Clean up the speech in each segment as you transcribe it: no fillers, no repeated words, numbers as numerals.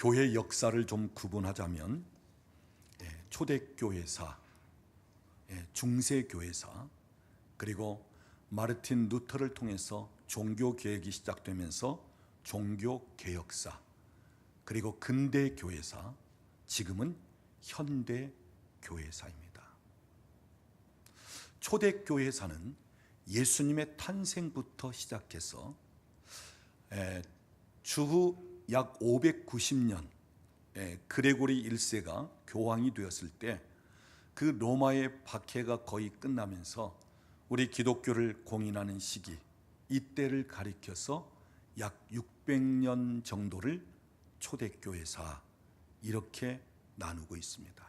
교회 역사를 좀 구분하자면 초대교회사, 중세교회사, 그리고 마르틴 루터를 통해서 종교개혁이 시작되면서 종교개혁사, 그리고 근대교회사, 지금은 현대교회사입니다. 초대교회사는 예수님의 탄생부터 시작해서 주후 약 590년 그레고리 1세가 교황이 되었을 때 그 로마의 박해가 거의 끝나면서 우리 기독교를 공인하는 시기, 이때를 가리켜서 약 600년 정도를 초대교회사 이렇게 나누고 있습니다.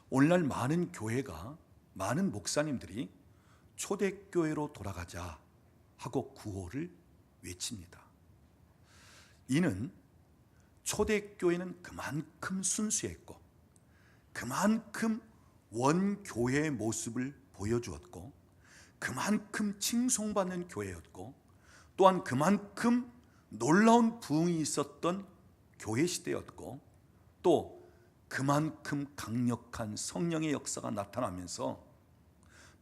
오늘날 많은 교회가, 많은 목사님들이 초대교회로 돌아가자 하고 구호를 외칩니다. 이는 초대교회는 그만큼 순수했고 그만큼 원교회의 모습을 보여주었고 그만큼 칭송받는 교회였고 또한 그만큼 놀라운 부흥이 있었던 교회 시대였고 또 그만큼 강력한 성령의 역사가 나타나면서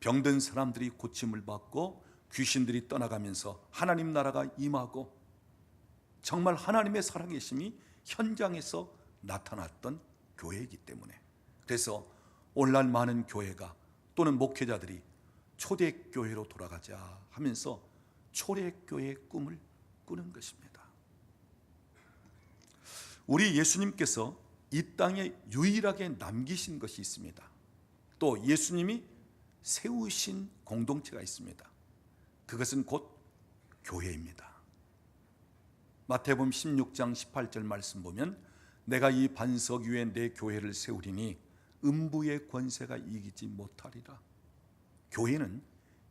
병든 사람들이 고침을 받고 귀신들이 떠나가면서 하나님 나라가 임하고 정말 하나님의 살아계심이 현장에서 나타났던 교회이기 때문에, 그래서 오늘날 많은 교회가 또는 목회자들이 초대교회로 돌아가자 하면서 초대교회의 꿈을 꾸는 것입니다. 우리 예수님께서 이 땅에 유일하게 남기신 것이 있습니다. 또 예수님이 세우신 공동체가 있습니다. 그것은 곧 교회입니다. 마태복음 16장 18절 말씀 보면 내가 이 반석 위에 내 교회를 세우리니 음부의 권세가 이기지 못하리라. 교회는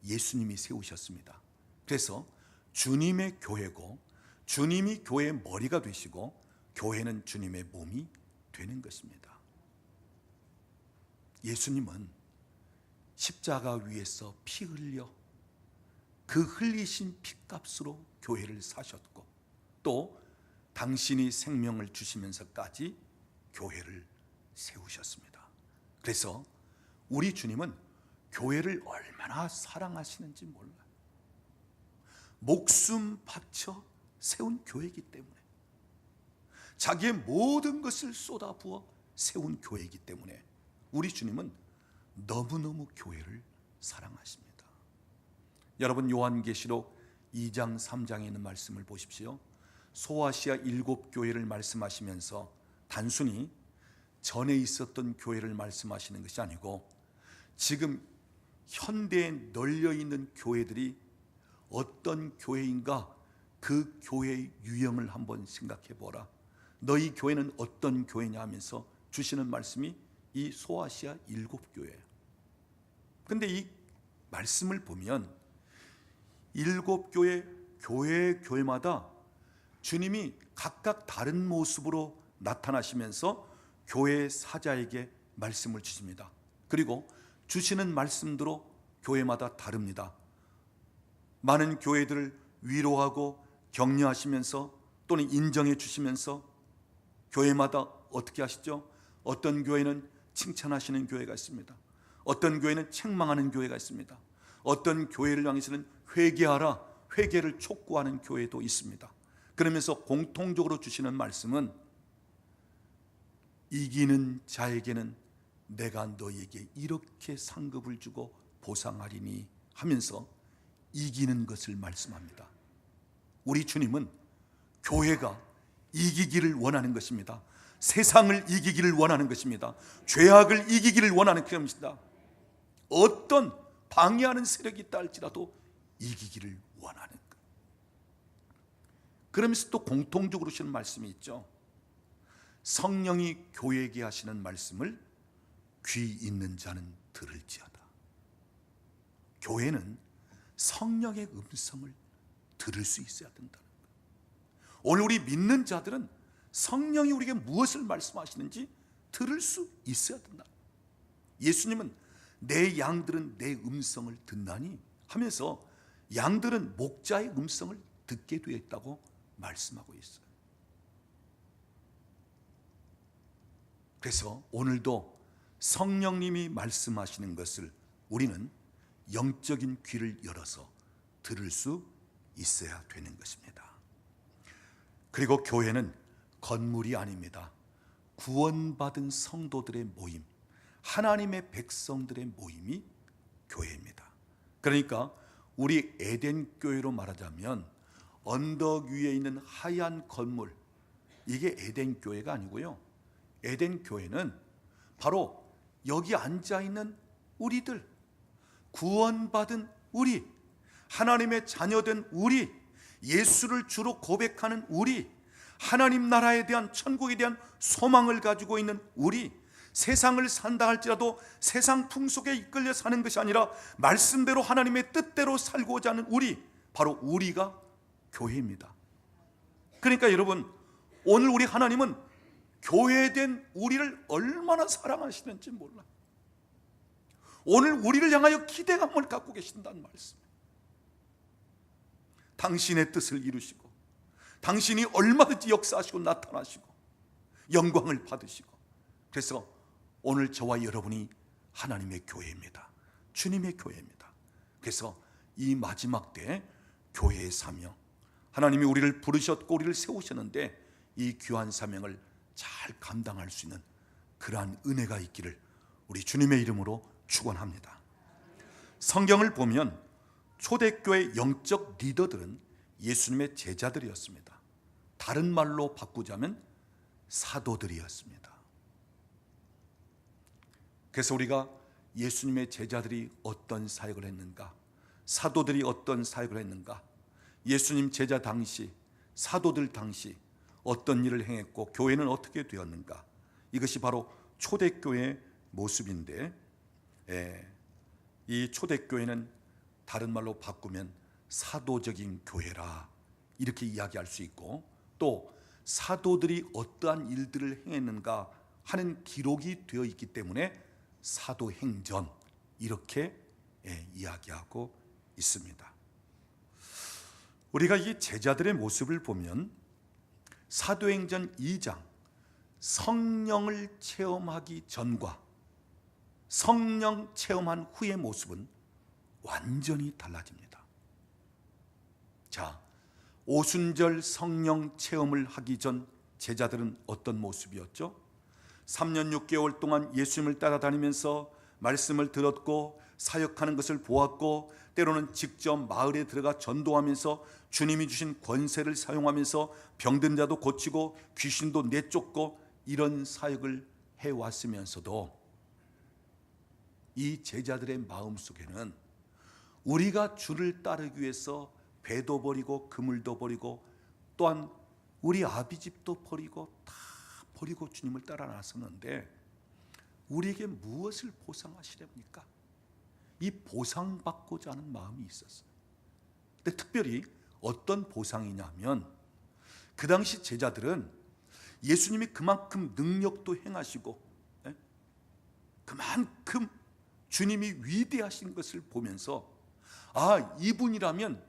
예수님이 세우셨습니다. 그래서 주님의 교회고 주님이 교회의 머리가 되시고 교회는 주님의 몸이 되는 것입니다. 예수님은 십자가 위에서 피 흘려 그 흘리신 피값으로 교회를 사셨고 또 당신이 생명을 주시면서까지 교회를 세우셨습니다. 그래서 우리 주님은 교회를 얼마나 사랑하시는지 몰라요. 목숨 바쳐 세운 교회이기 때문에, 자기의 모든 것을 쏟아부어 세운 교회이기 때문에 우리 주님은 너무너무 교회를 사랑하십니다. 여러분, 요한계시록 2장 3장에 있는 말씀을 보십시오. 소아시아 7교회를 말씀하시면서 단순히 전에 있었던 교회를 말씀하시는 것이 아니고 지금 현대에 널려있는 교회들이 어떤 교회인가, 그 교회의 유형을 한번 생각해 보라. 너희 교회는 어떤 교회냐 하면서 주시는 말씀이 이 소아시아 7교회예요. 그런데 이 말씀을 보면 7교회, 교회마다 주님이 각각 다른 모습으로 나타나시면서 교회 사자에게 말씀을 주십니다. 그리고 주시는 말씀대로 교회마다 다릅니다. 많은 교회들을 위로하고 격려하시면서 또는 인정해 주시면서 교회마다 어떻게 하시죠? 어떤 교회는 칭찬하시는 교회가 있습니다. 어떤 교회는 책망하는 교회가 있습니다. 어떤 교회를 향해서는 회개하라, 회개를 촉구하는 교회도 있습니다. 그러면서 공통적으로 주시는 말씀은 이기는 자에게는 내가 너에게 이렇게 상급을 주고 보상하리니 하면서 이기는 것을 말씀합니다. 우리 주님은 교회가 이기기를 원하는 것입니다. 세상을 이기기를 원하는 것입니다. 죄악을 이기기를 원하는 것입니다. 어떤 방해하는 세력이 있다 할지라도 이기기를 원하는 것. 그러면서 또 공통적으로 하시는 말씀이 있죠. 성령이 교회에게 하시는 말씀을 귀 있는 자는 들을지어다. 교회는 성령의 음성을 들을 수 있어야 된다는 거예요. 오늘 우리 믿는 자들은 성령이 우리에게 무엇을 말씀하시는지 들을 수 있어야 된다. 예수님은 내 양들은 내 음성을 듣나니 하면서 양들은 목자의 음성을 듣게 되어 있다고 말씀하고 있어요. 그래서 오늘도 성령님이 말씀하시는 것을 우리는 영적인 귀를 열어서 들을 수 있어야 되는 것입니다. 그리고 교회는 건물이 아닙니다. 구원받은 성도들의 모임, 하나님의 백성들의 모임이 교회입니다. 그러니까 우리 에덴 교회로 말하자면 언덕 위에 있는 하얀 건물, 이게 에덴 교회가 아니고요. 에덴 교회는 바로 여기 앉아 있는 우리들, 구원받은 우리, 하나님의 자녀된 우리, 예수를 주로 고백하는 우리, 하나님 나라에 대한, 천국에 대한 소망을 가지고 있는 우리, 세상을 산다 할지라도 세상 풍속에 이끌려 사는 것이 아니라 말씀대로 하나님의 뜻대로 살고자 하는 우리, 바로 우리가 교회입니다. 그러니까 여러분, 오늘 우리 하나님은 교회된 우리를 얼마나 사랑하시는지 몰라. 오늘 우리를 향하여 기대감을 갖고 계신다는 말씀. 당신의 뜻을 이루시고 당신이 얼마든지 역사하시고 나타나시고 영광을 받으시고, 그래서 오늘 저와 여러분이 하나님의 교회입니다. 주님의 교회입니다. 그래서 이 마지막 때 교회의 사명, 하나님이 우리를 부르셨고 우리를 세우셨는데 이 귀한 사명을 잘 감당할 수 있는 그러한 은혜가 있기를 우리 주님의 이름으로 축원합니다. 성경을 보면 초대교회 영적 리더들은 예수님의 제자들이었습니다. 다른 말로 바꾸자면 사도들이었습니다. 그래서 우리가 예수님의 제자들이 어떤 사역을 했는가, 사도들이 어떤 사역을 했는가, 예수님 제자 당시, 사도들 당시 어떤 일을 행했고 교회는 어떻게 되었는가, 이것이 바로 초대교회의 모습인데, 이 초대교회는 다른 말로 바꾸면 사도적인 교회라 이렇게 이야기할 수 있고, 또 사도들이 어떠한 일들을 행했는가 하는 기록이 되어 있기 때문에 사도행전 이렇게 이야기하고 있습니다. 우리가 이 제자들의 모습을 보면 사도행전 2장 성령을 체험하기 전과 성령 체험한 후의 모습은 완전히 달라집니다. 자, 오순절 성령 체험을 하기 전 제자들은 어떤 모습이었죠? 3년 6개월 동안 예수님을 따라다니면서 말씀을 들었고 사역하는 것을 보았고, 때로는 직접 마을에 들어가 전도하면서 주님이 주신 권세를 사용하면서 병든 자도 고치고 귀신도 내쫓고 이런 사역을 해왔으면서도 이 제자들의 마음속에는 우리가 주를 따르기 위해서 배도 버리고 그물도 버리고 또한 우리 아비집도 버리고 다 버리고 주님을 따라 나섰는데 우리에게 무엇을 보상하시렵니까? 이 보상받고자 하는 마음이 있었어요. 근데 특별히 어떤 보상이냐면, 그 당시 제자들은 예수님이 그만큼 능력도 행하시고 그만큼 주님이 위대하신 것을 보면서, 아, 이분이라면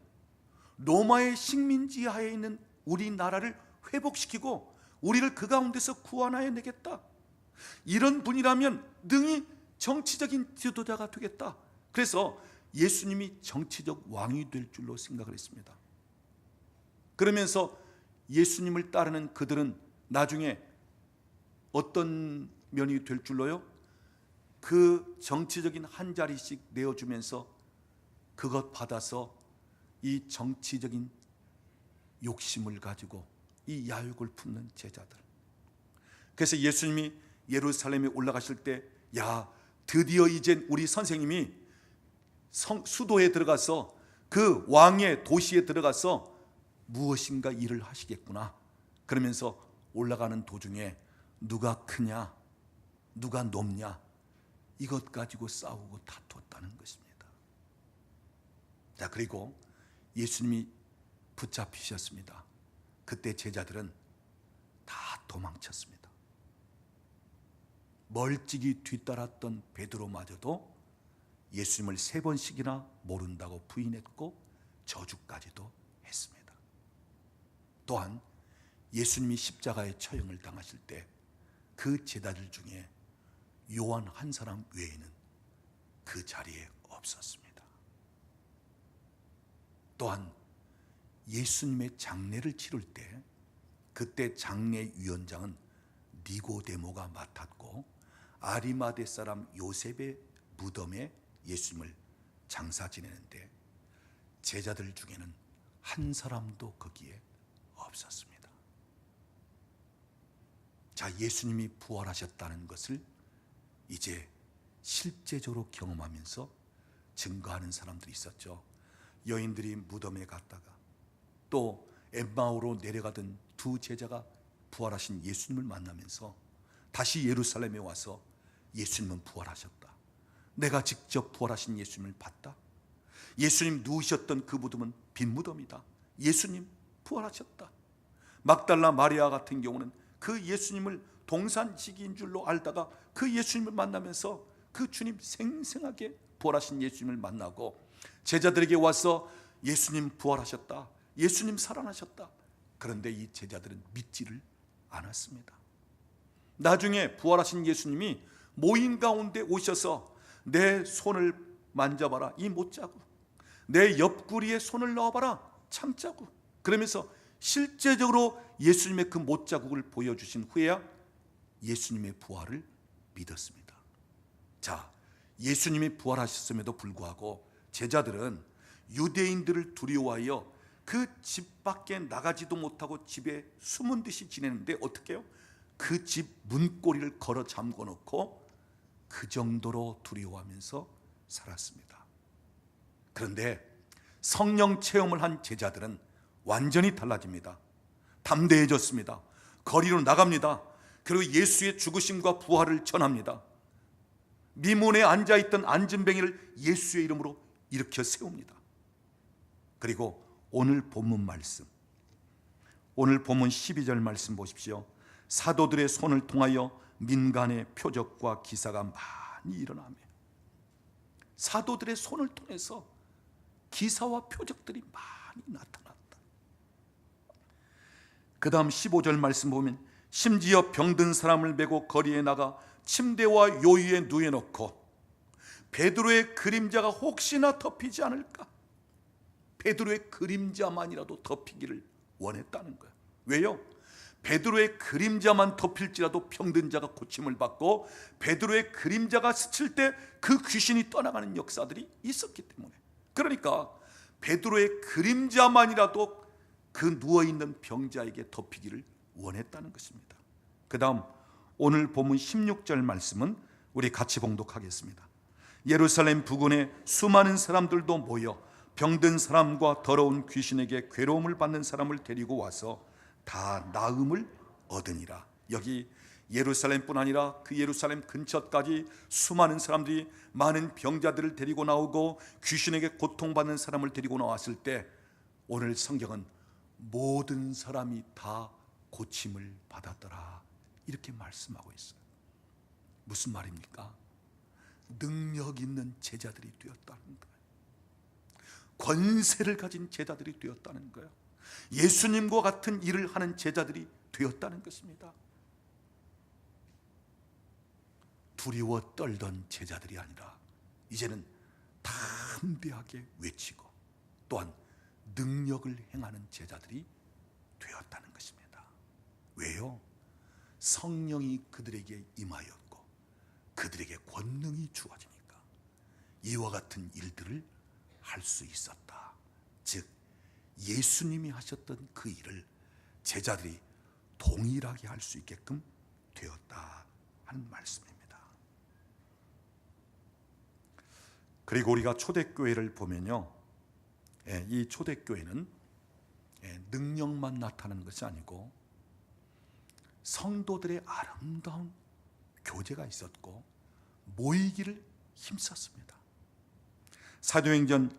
로마의 식민지 하에 있는 우리나라를 회복시키고 우리를 그 가운데서 구원하여 내겠다, 이런 분이라면 능히 정치적인 지도자가 되겠다. 그래서 예수님이 정치적 왕이 될 줄로 생각을 했습니다. 그러면서 예수님을 따르는 그들은 나중에 어떤 면이 될 줄로요? 그 정치적인 한 자리씩 내어주면서 그것 받아서 이 정치적인 욕심을 가지고 이 야욕을 품는 제자들. 그래서 예수님이 예루살렘에 올라가실 때, 야, 드디어 이젠 우리 선생님이 수도에 들어가서 그 왕의 도시에 들어가서 무엇인가 일을 하시겠구나. 그러면서 올라가는 도중에 누가 크냐, 누가 높냐, 이것 가지고 싸우고 다투었다는 것입니다. 자, 그리고 예수님이 붙잡히셨습니다. 그때 제자들은 다 도망쳤습니다. 멀찍이 뒤따랐던 베드로마저도 예수님을 3번씩이나 모른다고 부인했고 저주까지도 했습니다. 또한 예수님이 십자가에 처형을 당하실 때 그 제자들 중에 요한 한 사람 외에는 그 자리에 없었습니다. 또한 예수님의 장례를 치를 때 그때 장례위원장은 니고데모가 맡았고 아리마대 사람 요셉의 무덤에 예수님을 장사 지내는데 제자들 중에는 한 사람도 거기에 없었습니다. 자, 예수님이 부활하셨다는 것을 이제 실제적으로 경험하면서 증거하는 사람들이 있었죠. 여인들이 무덤에 갔다가 또 엠마오로 내려가던 두 제자가 부활하신 예수님을 만나면서 다시 예루살렘에 와서 예수님은 부활하셨다. 내가 직접 부활하신 예수님을 봤다. 예수님 누우셨던 그 무덤은 빈 무덤이다. 예수님 부활하셨다. 막달라 마리아 같은 경우는 그 예수님을 동산지기인 줄로 알다가 그 예수님을 만나면서 그 주님 생생하게 부활하신 예수님을 만나고 제자들에게 와서 예수님 부활하셨다. 예수님 살아나셨다. 그런데 이 제자들은 믿지를 않았습니다. 나중에 부활하신 예수님이 모인 가운데 오셔서 내 손을 만져봐라, 이 못자국. 내 옆구리에 손을 넣어봐라, 참자국. 그러면서 실제적으로 예수님의 그 못자국을 보여주신 후에야 예수님의 부활을 믿었습니다. 자, 예수님이 부활하셨음에도 불구하고 제자들은 유대인들을 두려워하여 그 집 밖에 나가지도 못하고 집에 숨은 듯이 지내는데 어떻게 해요? 그 집 문고리를 걸어 잠궈 놓고 그 정도로 두려워하면서 살았습니다. 그런데 성령 체험을 한 제자들은 완전히 달라집니다. 담대해졌습니다. 거리로 나갑니다. 그리고 예수의 죽으심과 부활을 전합니다. 미문에 앉아있던 안진뱅이를 예수의 이름으로 일으켜 세웁니다. 그리고 오늘 본문 말씀, 오늘 본문 12절 말씀 보십시오. 사도들의 손을 통하여 민간의 표적과 기사가 많이 일어나며, 사도들의 손을 통해서 기사와 표적들이 많이 나타났다. 그 다음 15절 말씀 보면 심지어 병든 사람을 메고 거리에 나가 침대와 요위에 누워놓고 베드로의 그림자가 혹시나 덮이지 않을까, 베드로의 그림자만이라도 덮이기를 원했다는 거예요. 왜요? 베드로의 그림자만 덮일지라도 병든 자가 고침을 받고 베드로의 그림자가 스칠 때 그 귀신이 떠나가는 역사들이 있었기 때문에, 그러니까 베드로의 그림자만이라도 그 누워있는 병자에게 덮이기를 원했다는 것입니다. 그 다음 오늘 본문 16절 말씀은 우리 같이 봉독하겠습니다. 예루살렘 부근에 수많은 사람들도 모여 병든 사람과 더러운 귀신에게 괴로움을 받는 사람을 데리고 와서 다 나음을 얻으니라. 여기 예루살렘뿐 아니라 그 예루살렘 근처까지 수많은 사람들이 많은 병자들을 데리고 나오고 귀신에게 고통받는 사람을 데리고 나왔을 때 오늘 성경은 모든 사람이 다 고침을 받았더라 이렇게 말씀하고 있어요. 무슨 말입니까? 능력 있는 제자들이 되었다는 거예요. 권세를 가진 제자들이 되었다는 거예요. 예수님과 같은 일을 하는 제자들이 되었다는 것입니다. 두려워 떨던 제자들이 아니라 이제는 담대하게 외치고 또한 능력을 행하는 제자들이 되었다는 것입니다. 왜요? 성령이 그들에게 임하였고 그들에게 권능이 주어지니까 이와 같은 일들을 할 수 있었다. 즉 예수님이 하셨던 그 일을 제자들이 동일하게 할 수 있게끔 되었다 하는 말씀입니다. 그리고 우리가 초대교회를 보면요, 이 초대교회는 능력만 나타나는 것이 아니고 성도들의 아름다운 교제가 있었고 모이기를 힘썼습니다. 사도행전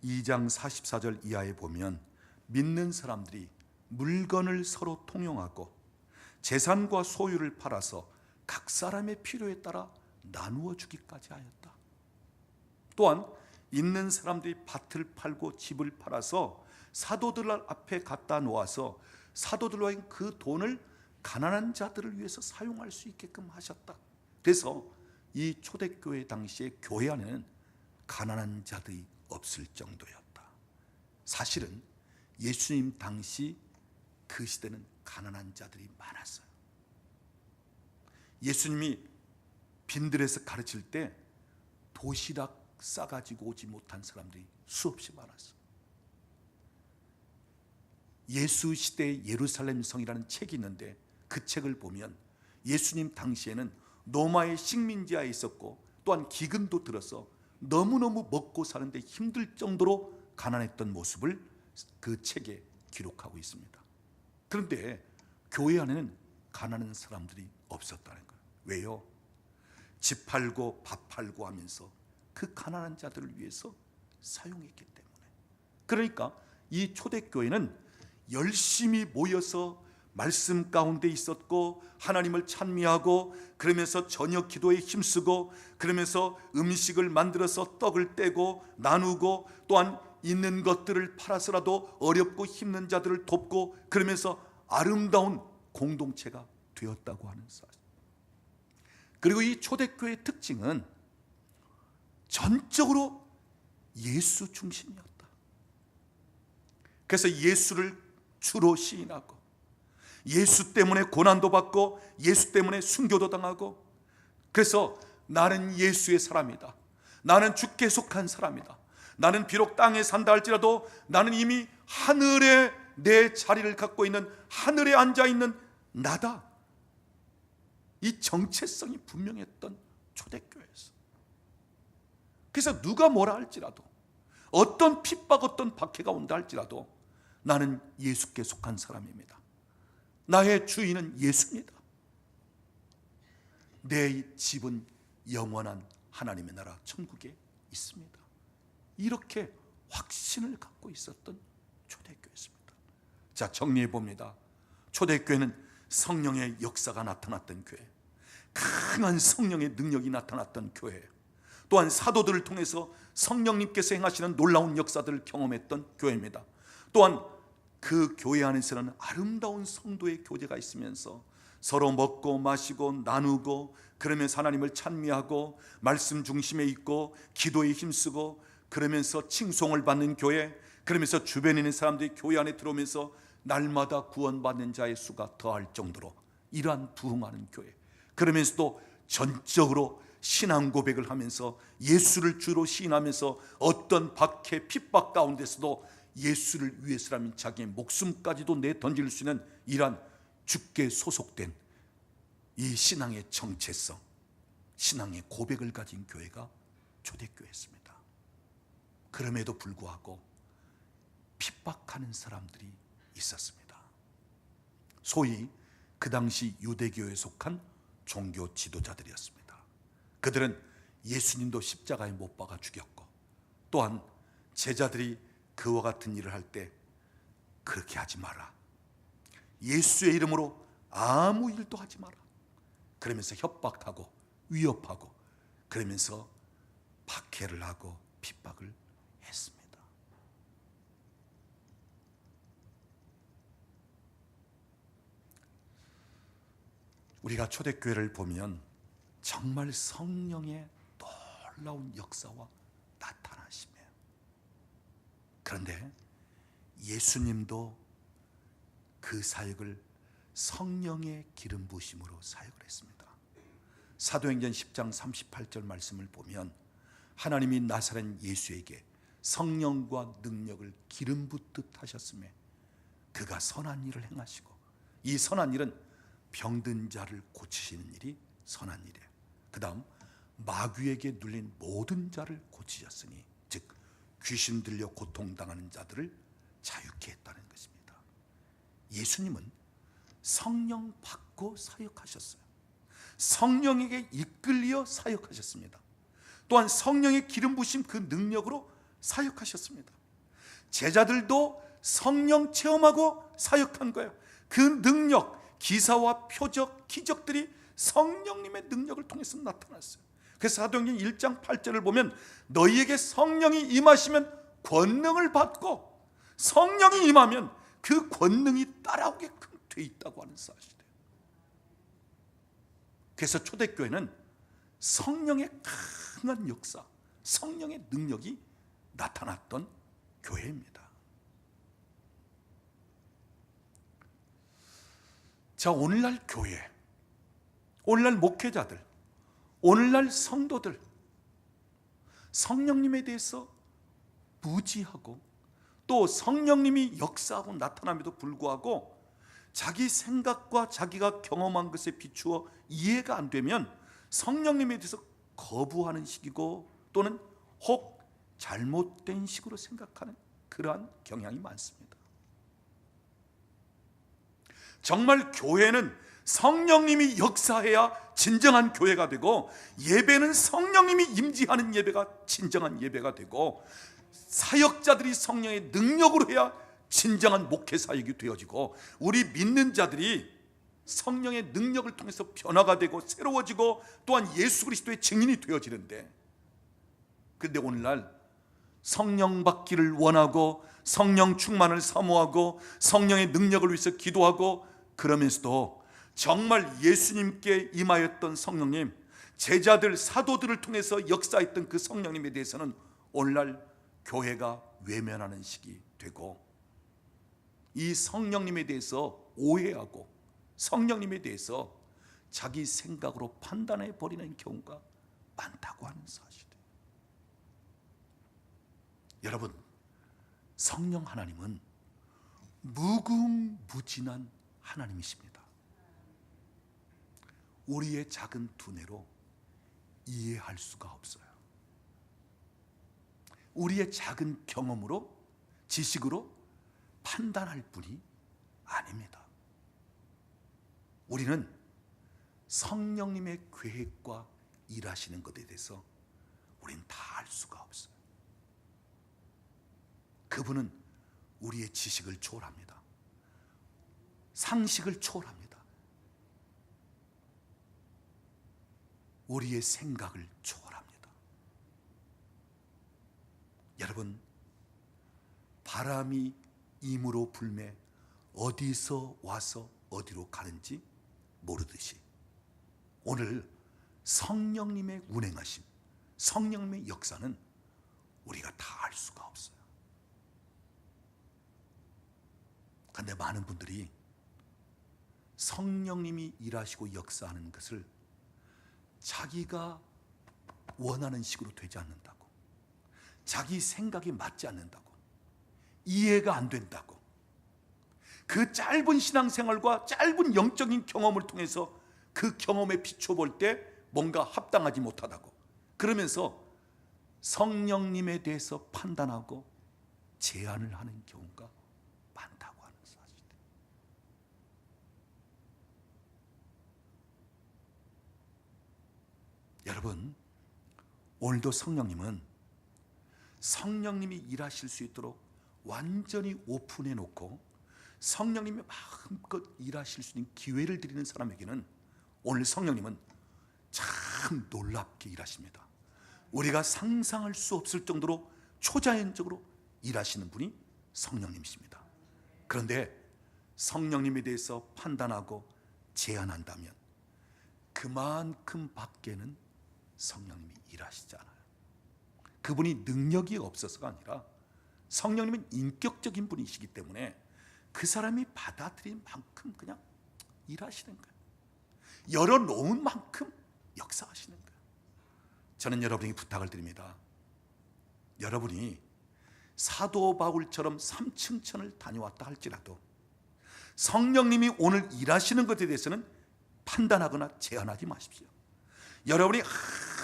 2장 44절 이하에 보면 믿는 사람들이 물건을 서로 통용하고 재산과 소유를 팔아서 각 사람의 필요에 따라 나누어 주기까지 하였다. 또한 있는 사람들이 밭을 팔고 집을 팔아서 사도들 앞에 갖다 놓아서 사도들로 하여금 그 돈을 가난한 자들을 위해서 사용할 수 있게끔 하셨다. 그래서 이 초대교회 당시에 교회 안에는 가난한 자들이 없을 정도였다. 사실은 예수님 당시 그 시대는 가난한 자들이 많았어요. 예수님이 빈들에서 가르칠 때 도시락 싸가지고 오지 못한 사람들이 수없이 많았어요. 예수 시대의 예루살렘 성이라는 책이 있는데 그 책을 보면 예수님 당시에는 로마의 식민지하에 있었고 또한 기근도 들어서 너무너무 먹고 사는데 힘들 정도로 가난했던 모습을 그 책에 기록하고 있습니다. 그런데 교회 안에는 가난한 사람들이 없었다는 거예요. 왜요? 집 팔고 밥 팔고 하면서 그 가난한 자들을 위해서 사용했기 때문에. 그러니까 이 초대교회는 열심히 모여서 말씀 가운데 있었고 하나님을 찬미하고 그러면서 저녁 기도에 힘쓰고 그러면서 음식을 만들어서 떡을 떼고 나누고 또한 있는 것들을 팔아서라도 어렵고 힘든 자들을 돕고 그러면서 아름다운 공동체가 되었다고 하는 사실. 그리고 이 초대교회의 특징은 전적으로 예수 중심이었다. 그래서 예수를 주로 시인하고 예수 때문에 고난도 받고 예수 때문에 순교도 당하고 그래서 나는 예수의 사람이다. 나는 주께 속한 사람이다. 나는 비록 땅에 산다 할지라도 나는 이미 하늘에 내 자리를 갖고 있는 하늘에 앉아 있는 나다. 이 정체성이 분명했던 초대교회였어. 그래서 누가 뭐라 할지라도 어떤 핍박 어떤 박해가 온다 할지라도 나는 예수께 속한 사람입니다. 나의 주인은 예수입니다. 내 집은 영원한 하나님의 나라 천국에 있습니다. 이렇게 확신을 갖고 있었던 초대교회였습니다. 자, 정리해 봅니다. 초대교회는 성령의 역사가 나타났던 교회, 강한 성령의 능력이 나타났던 교회, 또한 사도들을 통해서 성령님께서 행하시는 놀라운 역사들을 경험했던 교회입니다. 또한 그 교회 안에서는 아름다운 성도의 교제가 있으면서 서로 먹고 마시고 나누고 그러면서 하나님을 찬미하고 말씀 중심에 있고 기도에 힘쓰고 그러면서 칭송을 받는 교회, 그러면서 주변에 있는 사람들이 교회 안에 들어오면서 날마다 구원받는 자의 수가 더할 정도로 이러한 부흥하는 교회, 그러면서도 전적으로 신앙 고백을 하면서 예수를 주로 시인하면서 어떤 박해 핍박 가운데서도 예수를 위해서라면 자기의 목숨까지도 내던질 수 있는 이러한 주께 소속된 이 신앙의 정체성, 신앙의 고백을 가진 교회가 초대교회였습니다. 그럼에도 불구하고 핍박하는 사람들이 있었습니다. 소위 그 당시 유대교에 속한 종교 지도자들이었습니다. 그들은 예수님도 십자가에 못 박아 죽였고 또한 제자들이 그와 같은 일을 할 때 그렇게 하지 마라, 예수의 이름으로 아무 일도 하지 마라, 그러면서 협박하고 위협하고 그러면서 박해를 하고 핍박을 했습니다. 우리가 초대교회를 보면 정말 성령의 놀라운 역사와 나타나심이에요. 그런데 예수님도 그 사역을 성령의 기름 부으심으로 사역을 했습니다. 사도행전 10장 38절 말씀을 보면 하나님이 나사렛 예수에게 성령과 능력을 기름 붓듯 하셨으며 그가 선한 일을 행하시고, 이 선한 일은 병든 자를 고치시는 일이 선한 일이에요. 그 다음 마귀에게 눌린 모든 자를 고치셨으니, 즉 귀신 들려 고통당하는 자들을 자유케 했다는 것입니다. 예수님은 성령 받고 사역하셨어요. 성령에게 이끌려 사역하셨습니다. 또한 성령의 기름 부으심 그 능력으로 사역하셨습니다. 제자들도 성령 체험하고 사역한 거예요. 그 능력, 기사와 표적, 기적들이 성령님의 능력을 통해서 나타났어요. 그래서 사도행전 1장 8절을 보면 너희에게 성령이 임하시면 권능을 받고, 성령이 임하면 그 권능이 따라오게끔 돼 있다고 하는 사실이에요. 그래서 초대교회는 성령의 강한 역사, 성령의 능력이 나타났던 교회입니다. 자, 오늘날 교회, 오늘날 목회자들, 오늘날 성도들, 성령님에 대해서 무지하고 또 성령님이 역사하고 나타남에도 불구하고 자기 생각과 자기가 경험한 것에 비추어 이해가 안 되면 성령님에 대해서 거부하는 식이고 또는 혹 잘못된 식으로 생각하는 그러한 경향이 많습니다. 정말 교회는 성령님이 역사해야 진정한 교회가 되고, 예배는 성령님이 임재하는 예배가 진정한 예배가 되고, 사역자들이 성령의 능력으로 해야 진정한 목회 사역이 되어지고, 우리 믿는 자들이 성령의 능력을 통해서 변화가 되고 새로워지고 또한 예수 그리스도의 증인이 되어지는데, 그런데 오늘날 성령 받기를 원하고 성령 충만을 사모하고 성령의 능력을 위해서 기도하고, 그러면서도 정말 예수님께 임하였던 성령님, 제자들, 사도들을 통해서 역사했던 그 성령님에 대해서는 오늘날 교회가 외면하는 시기 되고, 이 성령님에 대해서 오해하고 성령님에 대해서 자기 생각으로 판단해 버리는 경우가 많다고 하는 사실이에요. 여러분, 성령 하나님은 무궁무진한 하나님이십니다. 우리의 작은 두뇌로 이해할 수가 없어요. 우리의 작은 경험으로, 지식으로 판단할 분이 아닙니다. 우리는 성령님의 계획과 일하시는 것에 대해서 우리는 다 알 수가 없어요. 그분은 우리의 지식을 초월합니다. 상식을 초월합니다. 우리의 생각을 초월합니다. 여러분, 바람이 임으로 불매 어디서 와서 어디로 가는지 모르듯이 오늘 성령님의 운행하심, 성령님의 역사는 우리가 다 알 수가 없어요. 그런데 많은 분들이 성령님이 일하시고 역사하는 것을 자기가 원하는 식으로 되지 않는다고, 자기 생각에 맞지 않는다고, 이해가 안 된다고, 그 짧은 신앙생활과 짧은 영적인 경험을 통해서 그 경험에 비춰볼 때 뭔가 합당하지 못하다고, 그러면서 성령님에 대해서 판단하고 제한을 하는 경우가 많다고 하는 사실이에요. 여러분, 오늘도 성령님은 성령님이 일하실 수 있도록 완전히 오픈해 놓고 성령님이 마음껏 일하실 수 있는 기회를 드리는 사람에게는 오늘 성령님은 참 놀랍게 일하십니다. 우리가 상상할 수 없을 정도로 초자연적으로 일하시는 분이 성령님이십니다. 그런데 성령님에 대해서 판단하고 제한한다면 그만큼 밖에는 성령님이 일하시지 않아요. 그분이 능력이 없어서가 아니라 성령님은 인격적인 분이시기 때문에 그 사람이 받아들인 만큼 그냥 일하시는 거예요. 열어놓은 만큼 역사하시는 거예요. 저는 여러분에게 부탁을 드립니다. 여러분이 사도 바울처럼 삼층천을 다녀왔다 할지라도 성령님이 오늘 일하시는 것에 대해서는 판단하거나 제한하지 마십시오. 여러분이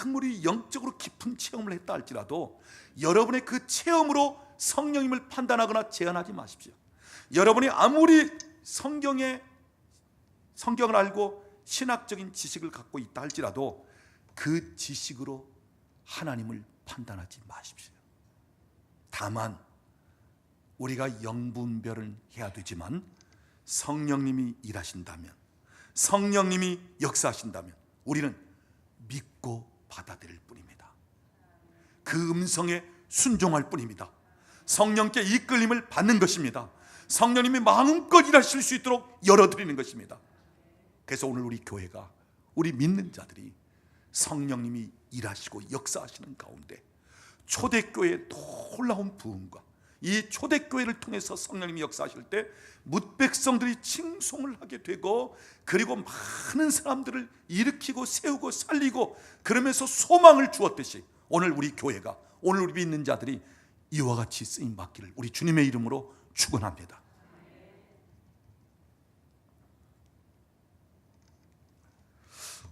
아무리 영적으로 깊은 체험을 했다 할지라도 여러분의 그 체험으로 성령님을 판단하거나 제한하지 마십시오. 여러분이 아무리 성경을 알고 신학적인 지식을 갖고 있다 할지라도 그 지식으로 하나님을 판단하지 마십시오. 다만 우리가 영분별을 해야 되지만 성령님이 일하신다면, 성령님이 역사하신다면 우리는 믿고 받아들일 뿐입니다. 그 음성에 순종할 뿐입니다. 성령께 이끌림을 받는 것입니다. 성령님이 마음껏 일하실 수 있도록 열어드리는 것입니다. 그래서 오늘 우리 교회가 우리 믿는 자들이 성령님이 일하시고 역사하시는 가운데 초대교회의 놀라운 부흥과 이 초대교회를 통해서 성령님이 역사하실 때 뭇백성들이 칭송을 하게 되고, 그리고 많은 사람들을 일으키고 세우고 살리고 그러면서 소망을 주었듯이 오늘 우리 교회가, 오늘 우리 믿는 자들이 이와 같이 쓰임 받기를 우리 주님의 이름으로 축원합니다.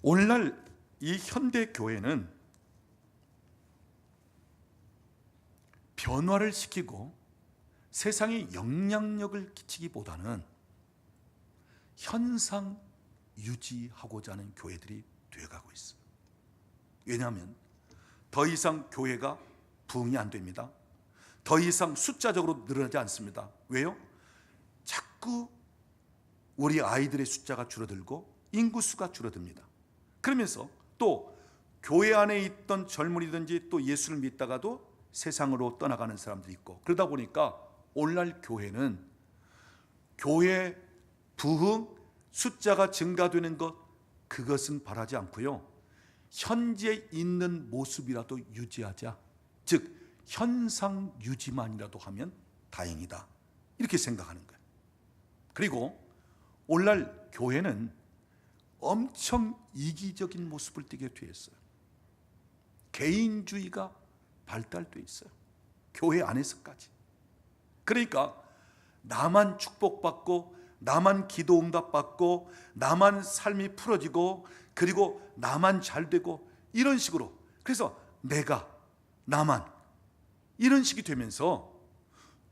오늘날 이 현대 교회는 변화를 시키고 세상에 영향력을 끼치기보다는 현상 유지하고자 하는 교회들이 되어가고 있어요. 왜냐하면 더 이상 교회가 부흥이 안 됩니다. 더 이상 숫자적으로 늘어나지 않습니다. 왜요? 자꾸 우리 아이들의 숫자가 줄어들고 인구수가 줄어듭니다. 그러면서 또 교회 안에 있던 젊은이든지 또 예수를 믿다가도 세상으로 떠나가는 사람들이 있고, 그러다 보니까 오늘날 교회는 교회 부흥 숫자가 증가되는 것, 그것은 바라지 않고요, 현재 있는 모습이라도 유지하자, 즉 현상 유지만이라도 하면 다행이다, 이렇게 생각하는 거예요. 그리고 오늘날 교회는 엄청 이기적인 모습을 띠게 되어 있어요. 개인주의가 발달되어 있어요. 교회 안에서까지. 그러니까 나만 축복받고 나만 기도 응답받고 나만 삶이 풀어지고 그리고 나만 잘되고 이런 식으로, 그래서 내가 나만 이런 식이 되면서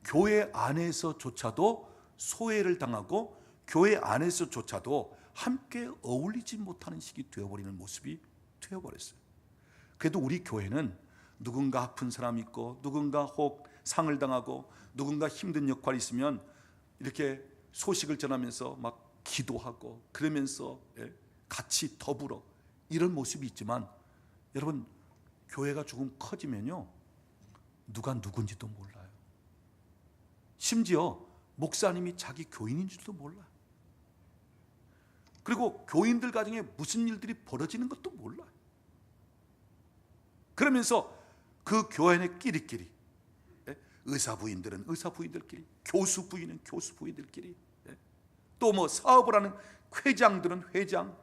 교회 안에서조차도 소외를 당하고 교회 안에서조차도 함께 어울리지 못하는 식이 되어버리는 모습이 되어버렸어요. 그래도 우리 교회는 누군가 아픈 사람이 있고 누군가 혹 상을 당하고 누군가 힘든 역할이 있으면 이렇게 소식을 전하면서 막 기도하고 그러면서 같이 더불어 이런 모습이 있지만, 여러분 교회가 조금 커지면요 누가 누군지도 몰라요. 심지어 목사님이 자기 교인인 줄도 몰라요. 그리고 교인들 가정에 무슨 일들이 벌어지는 것도 몰라요. 그러면서 그 교회 안에 끼리끼리, 의사 부인들은 의사 부인들끼리, 교수 부인은 교수 부인들끼리, 또 뭐 사업을 하는 회장들은 회장,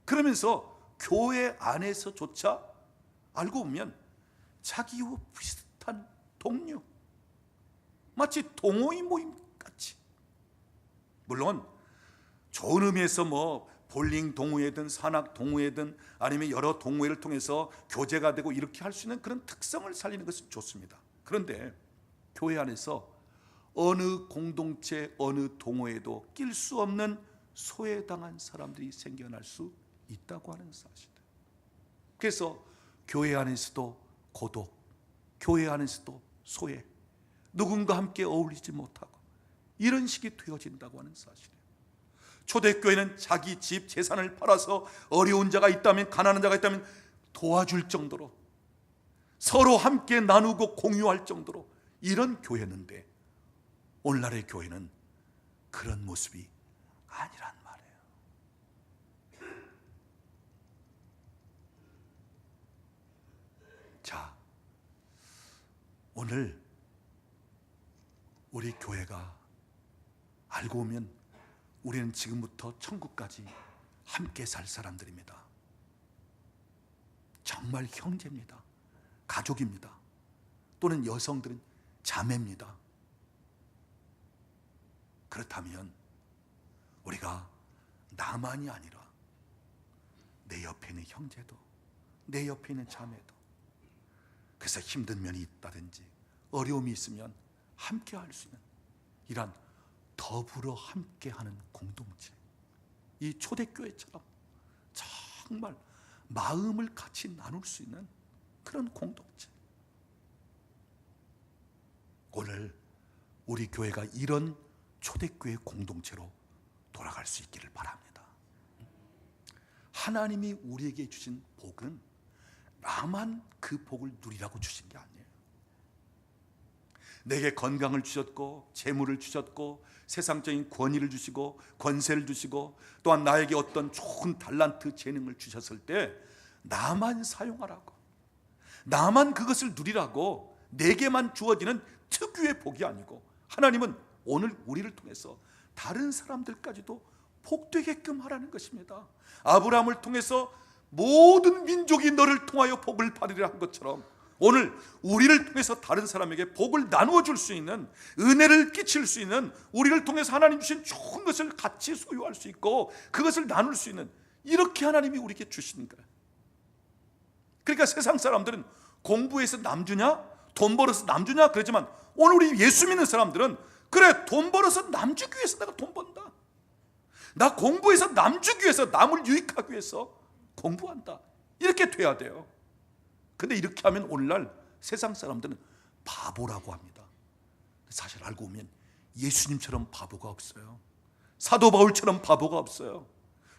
그러면서 교회 안에서조차 알고 보면 자기와 비슷한 동료, 마치 동호인 모임 같이, 물론 좋은 의미에서 뭐 볼링 동호회든 산악 동호회든 아니면 여러 동호회를 통해서 교제가 되고 이렇게 할 수 있는 그런 특성을 살리는 것은 좋습니다. 그런데 교회 안에서 어느 공동체 어느 동호회도 낄 수 없는 소외당한 사람들이 생겨날 수 있다고 하는 사실. 그래서 교회 안에서도 고독, 교회 안에서도 소외, 누군가 함께 어울리지 못하고 이런 식이 되어진다고 하는 사실이에요. 초대교회는 자기 집 재산을 팔아서 어려운 자가 있다면, 가난한 자가 있다면 도와줄 정도로, 서로 함께 나누고 공유할 정도로 이런 교회였는데, 오늘날의 교회는 그런 모습이 아니란 말이에요. 자, 오늘 우리 교회가 알고 보면 우리는 지금부터 천국까지 함께 살 사람들입니다. 정말 형제입니다. 가족입니다. 또는 여성들은 자매입니다. 그렇다면 우리가 나만이 아니라 내 옆에 있는 형제도, 내 옆에 있는 자매도, 그래서 힘든 면이 있다든지 어려움이 있으면 함께 할 수 있는 이런 더불어 함께하는 공동체, 이 초대교회처럼 정말 마음을 같이 나눌 수 있는 그런 공동체, 오늘 우리 교회가 이런 초대교회 공동체로 돌아갈 수 있기를 바랍니다. 하나님이 우리에게 주신 복은 나만 그 복을 누리라고 주신 게 아니에요. 내게 건강을 주셨고 재물을 주셨고 세상적인 권위를 주시고 권세를 주시고 또한 나에게 어떤 좋은 달란트 재능을 주셨을 때 나만 사용하라고, 나만 그것을 누리라고 내게만 주어지는 특유의 복이 아니고, 하나님은 오늘 우리를 통해서 다른 사람들까지도 복되게끔 하라는 것입니다. 아브라함을 통해서 모든 민족이 너를 통하여 복을 받으리라 한 것처럼 오늘 우리를 통해서 다른 사람에게 복을 나누어 줄 수 있는, 은혜를 끼칠 수 있는, 우리를 통해서 하나님 주신 좋은 것을 같이 소유할 수 있고 그것을 나눌 수 있는, 이렇게 하나님이 우리에게 주시는 거예요. 그러니까 세상 사람들은 공부해서 남주냐, 돈 벌어서 남주냐 그러지만, 오늘 우리 예수 믿는 사람들은 그래, 돈 벌어서 남주기 위해서 내가 돈 번다, 나 공부해서 남주기 위해서, 남을 유익하기 위해서 공부한다, 이렇게 돼야 돼요. 근데 이렇게 하면 오늘날 세상 사람들은 바보라고 합니다. 사실 알고 보면 예수님처럼 바보가 없어요. 사도 바울처럼 바보가 없어요.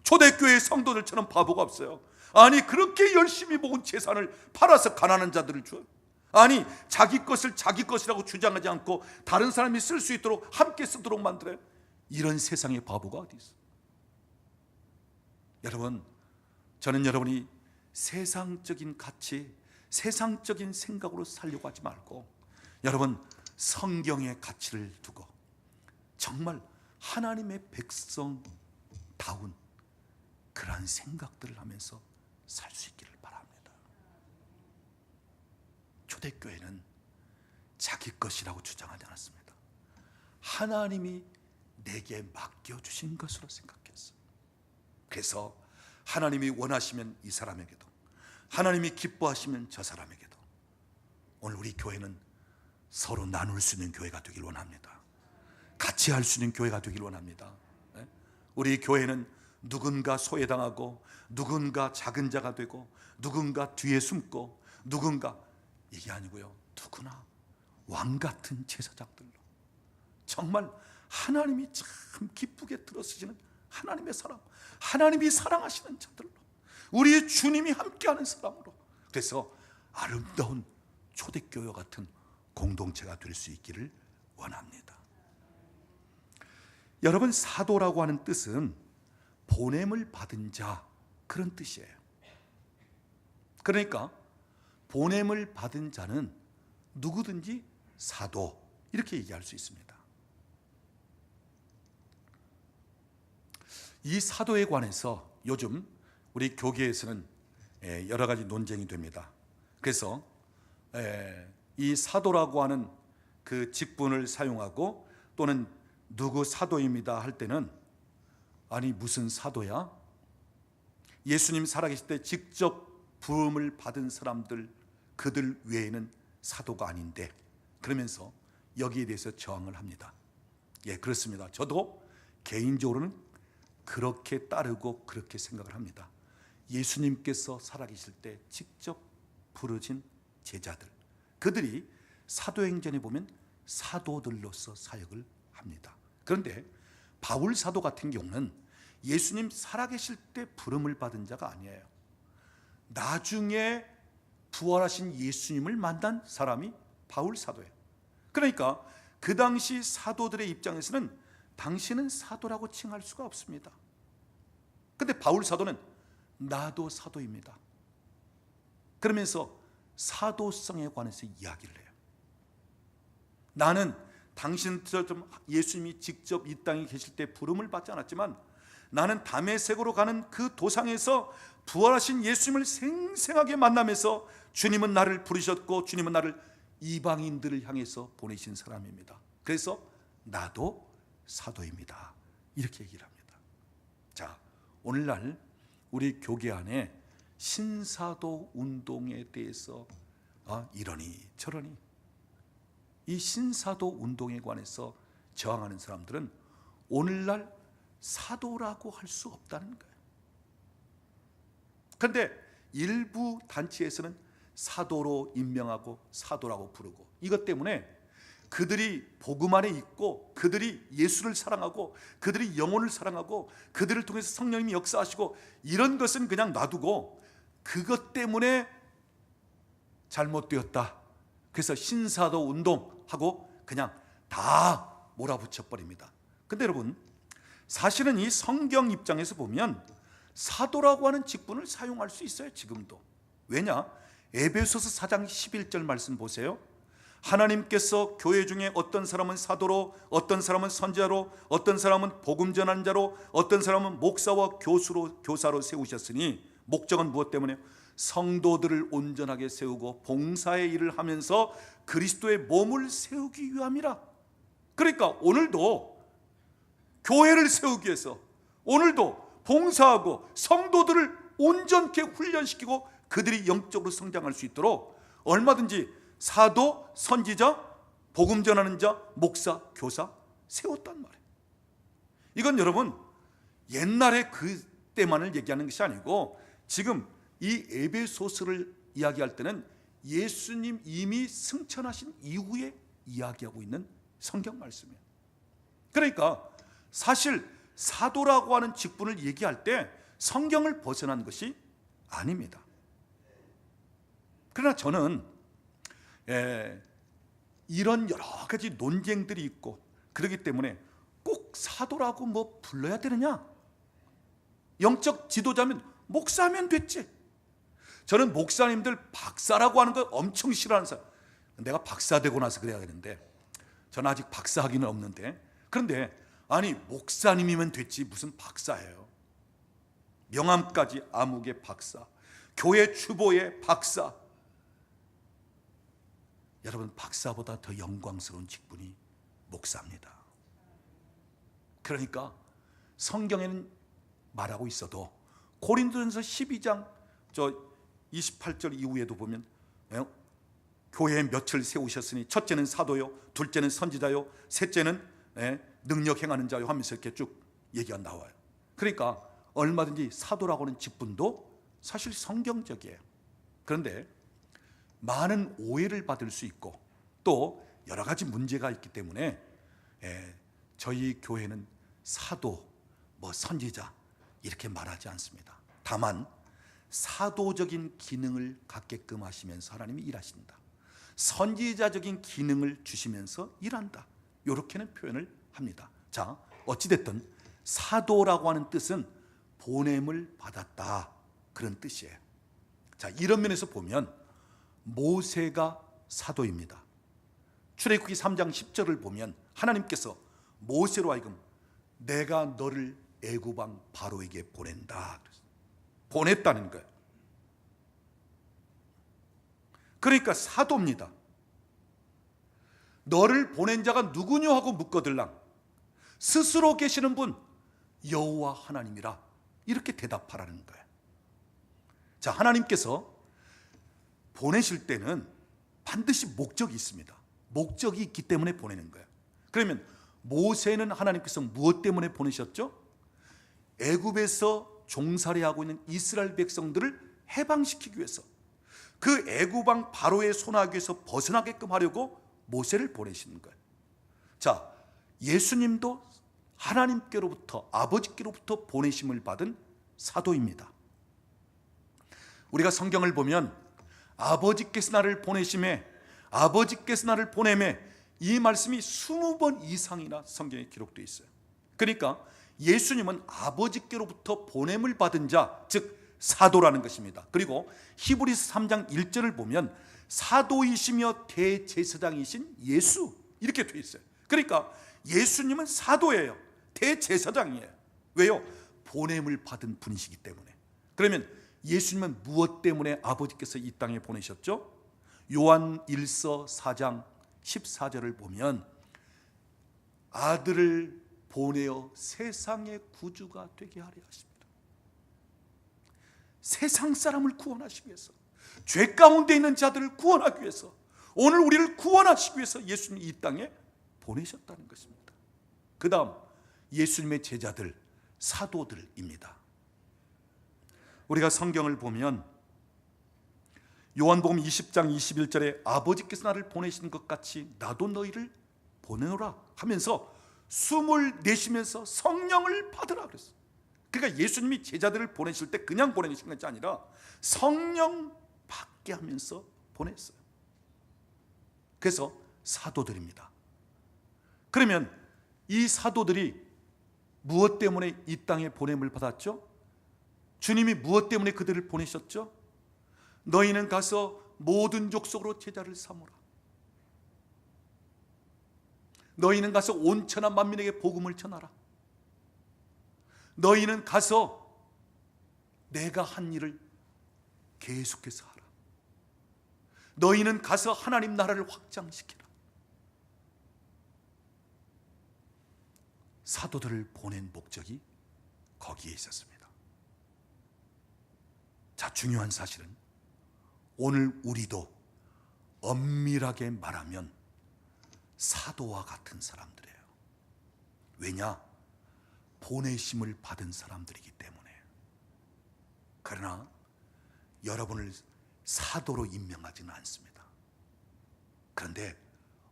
초대교회 성도들처럼 바보가 없어요. 아니, 그렇게 열심히 모은 재산을 팔아서 가난한 자들을 줘요. 아니, 자기 것을 자기 것이라고 주장하지 않고 다른 사람이 쓸 수 있도록 함께 쓰도록 만들어요. 이런 세상의 바보가 어디 있어? 여러분, 저는 여러분이 세상적인 가치, 세상적인 생각으로 살려고 하지 말고, 여러분 성경의 가치를 두고 정말 하나님의 백성다운 그러한 생각들을 하면서 살 수 있기를 바랍니다. 초대교회는 자기 것이라고 주장하지 않았습니다. 하나님이 내게 맡겨주신 것으로 생각했어요. 그래서 하나님이 원하시면 이 사람에게도, 하나님이 기뻐하시면 저 사람에게도, 오늘 우리 교회는 서로 나눌 수 있는 교회가 되길 원합니다. 같이 할 수 있는 교회가 되길 원합니다. 우리 교회는 누군가 소외당하고, 누군가 작은 자가 되고, 누군가 뒤에 숨고, 누군가, 이게 아니고요, 누구나 왕같은 제사장들로 정말 하나님이 참 기쁘게 들어쓰시는 하나님의 사람, 하나님이 사랑하시는 자들로, 우리 주님이 함께하는 사람으로, 그래서 아름다운 초대교회 같은 공동체가 될 수 있기를 원합니다. 여러분, 사도라고 하는 뜻은 보냄을 받은 자, 그런 뜻이에요. 그러니까 보냄을 받은 자는 누구든지 사도, 이렇게 얘기할 수 있습니다. 이 사도에 관해서 요즘 우리 교계에서는 여러 가지 논쟁이 됩니다. 그래서 이 사도라고 하는 그 직분을 사용하고, 또는 누구 사도입니다 할 때는, 아니 무슨 사도야? 예수님 살아계실 때 직접 부름을 받은 사람들, 그들 외에는 사도가 아닌데, 그러면서 여기에 대해서 저항을 합니다. 예, 그렇습니다. 저도 개인적으로는 그렇게 따르고 그렇게 생각을 합니다. 예수님께서 살아계실 때 직접 부르신 제자들, 그들이 사도행전에 보면 사도들로서 사역을 합니다. 그런데 바울 사도 같은 경우는 예수님 살아계실 때 부름을 받은 자가 아니에요. 나중에 부활하신 예수님을 만난 사람이 바울 사도예요. 그러니까 그 당시 사도들의 입장에서는 당신은 사도라고 칭할 수가 없습니다. 그런데 바울 사도는 나도 사도입니다, 그러면서 사도성에 관해서 이야기를 해요. 나는 당신처럼 예수님이 직접 이 땅에 계실 때 부름을 받지 않았지만, 나는 다메섹으로 가는 그 도상에서 부활하신 예수님을 생생하게 만나면서 주님은 나를 부르셨고 주님은 나를 이방인들을 향해서 보내신 사람입니다. 그래서 나도 사도입니다, 이렇게 얘기를 합니다. 자, 오늘날 우리 교계 안에 신사도 운동에 대해서 이러니 저러니, 이 신사도 운동에 관해서 저항하는 사람들은 오늘날 사도라고 할 수 없다는 거예요. 그런데 일부 단체에서는 사도로 임명하고 사도라고 부르고, 이것 때문에 그들이 복음 안에 있고, 그들이 예수를 사랑하고, 그들이 영혼을 사랑하고, 그들을 통해서 성령님이 역사하시고, 이런 것은 그냥 놔두고 그것 때문에 잘못되었다, 그래서 신사도 운동하고 그냥 다 몰아붙여 버립니다. 근데 여러분, 사실은 이 성경 입장에서 보면 사도라고 하는 직분을 사용할 수 있어요, 지금도. 왜냐? 에베소서 4장 11절 말씀 보세요. 하나님께서 교회 중에 어떤 사람은 사도로, 어떤 사람은 선지자로, 어떤 사람은 복음 전하는 자로, 어떤 사람은 목사와 교사로 세우셨으니, 목적은 무엇 때문에요? 성도들을 온전하게 세우고 봉사의 일을 하면서 그리스도의 몸을 세우기 위함이라. 그러니까 오늘도 교회를 세우기 위해서, 오늘도 봉사하고 성도들을 온전케 훈련시키고 그들이 영적으로 성장할 수 있도록 얼마든지 사도, 선지자, 복음 전하는 자, 목사, 교사 세웠단 말이에요. 이건 여러분 옛날에 그때만을 얘기하는 것이 아니고 지금 이 에베소서를 이야기할 때는 예수님 이미 승천하신 이후에 이야기하고 있는 성경 말씀이에요. 그러니까 사실 사도라고 하는 직분을 얘기할 때 성경을 벗어난 것이 아닙니다. 그러나 저는 이런 여러 가지 논쟁들이 있고 그렇기 때문에 꼭 사도라고 뭐 불러야 되느냐? 영적 지도자면 목사하면 됐지. 저는 목사님들 박사라고 하는 거 엄청 싫어하는 사람. 내가 박사 되고 나서 그래야 되는데 저는 아직 박사학위는 없는데, 그런데 아니 목사님이면 됐지 무슨 박사예요. 명함까지 암흑의 박사, 교회 주보의 박사. 여러분, 박사보다 더 영광스러운 직분이 목사입니다. 그러니까 성경에는 말하고 있어도 고린도전서 12장 28절 이후에도 보면 교회에 몇을 세우셨으니 첫째는 사도요, 둘째는 선지자요, 셋째는 능력 행하는 자요 하면서 이렇게 쭉 얘기가 나와요. 그러니까 얼마든지 사도라고 하는 직분도 사실 성경적이에요. 그런데 많은 오해를 받을 수 있고 또 여러 가지 문제가 있기 때문에 저희 교회는 사도, 선지자 이렇게 말하지 않습니다. 다만 사도적인 기능을 갖게끔 하시면서 하나님이 일하신다, 선지자적인 기능을 주시면서 일한다, 이렇게는 표현을 합니다. 자, 어찌됐든 사도라고 하는 뜻은 보냄을 받았다, 그런 뜻이에요. 자, 이런 면에서 보면 모세가 사도입니다. 출애굽기 3장 10절을 보면 하나님께서 모세로 하여금 내가 너를 애굽 왕 바로에게 보낸다, 보냈다는 거예요. 그러니까 사도입니다. 너를 보낸 자가 누구냐 하고 묻거들랑 스스로 계시는 분 여호와 하나님이라 이렇게 대답하라는 거예요. 자, 하나님께서 보내실 때는 반드시 목적이 있습니다. 목적이 있기 때문에 보내는 거예요. 그러면 모세는 하나님께서 무엇 때문에 보내셨죠? 애굽에서 종살이하고 있는 이스라엘 백성들을 해방시키기 위해서, 그 애굽 왕 바로의 손아귀에서 벗어나게끔 하려고 모세를 보내시는 거예요. 자, 예수님도 하나님께로부터, 아버지께로부터 보내심을 받은 사도입니다. 우리가 성경을 보면 아버지께서 나를 보내심에, 아버지께서 나를 보내매, 이 말씀이 20번 이상이나 성경에 기록되어 있어요. 그러니까 예수님은 아버지께로부터 보냄을 받은 자, 즉 사도라는 것입니다. 그리고 히브리서 3장 1절을 보면 사도이시며 대제사장이신 예수, 이렇게 되어 있어요. 그러니까 예수님은 사도예요. 대제사장이에요. 왜요? 보냄을 받은 분이시기 때문에. 그러면 예수님은 무엇 때문에 아버지께서 이 땅에 보내셨죠? 요한 1서 4장 14절을 보면 아들을 보내어 세상의 구주가 되게 하려 하십니다. 세상 사람을 구원하시기 위해서, 죄 가운데 있는 자들을 구원하기 위해서, 오늘 우리를 구원하시기 위해서 예수님이 이 땅에 보내셨다는 것입니다. 그 다음 예수님의 제자들, 사도들입니다. 우리가 성경을 보면 요한복음 20장 21절에 아버지께서 나를 보내신 것 같이 나도 너희를 보내노라 하면서 숨을 내쉬면서 성령을 받으라 그랬어요. 그러니까 예수님이 제자들을 보내실 때 그냥 보내신 것이 아니라 성령 받게 하면서 보냈어요. 그래서 사도들입니다. 그러면 이 사도들이 무엇 때문에 이 땅에 보냄을 받았죠? 주님이 무엇 때문에 그들을 보내셨죠? 너희는 가서 모든 족속으로 제자를 삼으라. 너희는 가서 온 천하 만민에게 복음을 전하라. 너희는 가서 내가 한 일을 계속해서 하라. 너희는 가서 하나님 나라를 확장시키라. 사도들을 보낸 목적이 거기에 있었습니다. 자, 중요한 사실은 오늘 우리도 엄밀하게 말하면 사도와 같은 사람들이에요. 왜냐? 보내심을 받은 사람들이기 때문에. 그러나 여러분을 사도로 임명하지는 않습니다. 그런데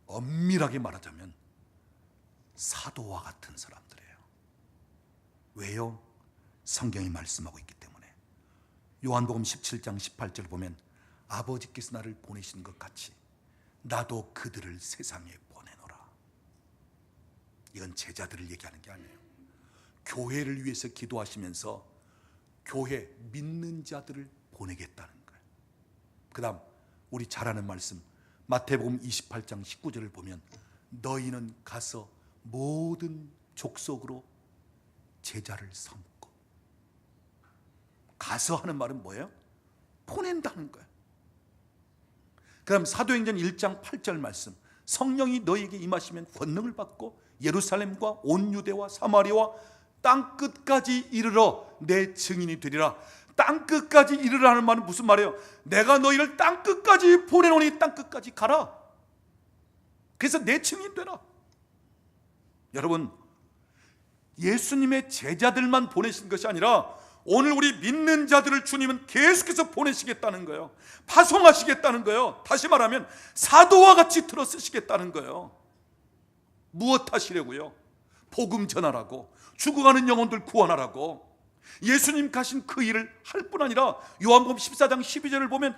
엄밀하게 말하자면 사도와 같은 사람들이에요. 왜요? 성경이 말씀하고 있기 때문에. 요한복음 17장 18절 보면 아버지께서 나를 보내신 것 같이 나도 그들을 세상에 보내노라. 이건 제자들을 얘기하는 게 아니에요. 교회를 위해서 기도하시면서 교회 믿는 자들을 보내겠다는 거예요. 그 다음 우리 잘 아는 말씀 마태복음 28장 19절을 보면 너희는 가서 모든 족속으로 제자를 삼고. 가서 하는 말은 뭐예요? 보낸다는 거예요. 그 다음 사도행전 1장 8절 말씀 성령이 너희에게 임하시면 권능을 받고 예루살렘과 온 유대와 사마리아와 땅끝까지 이르러 내 증인이 되리라. 땅끝까지 이르라는 말은 무슨 말이에요? 내가 너희를 땅끝까지 보내노니 땅끝까지 가라. 그래서 내 증인 되라. 여러분, 예수님의 제자들만 보내신 것이 아니라 오늘 우리 믿는 자들을 주님은 계속해서 보내시겠다는 거예요. 파송하시겠다는 거예요. 다시 말하면 사도와 같이 들어 쓰시겠다는 거예요. 무엇 하시려고요? 복음 전하라고, 죽어가는 영혼들 구원하라고. 예수님 가신 그 일을 할 뿐 아니라 요한복음 14장 12절을 보면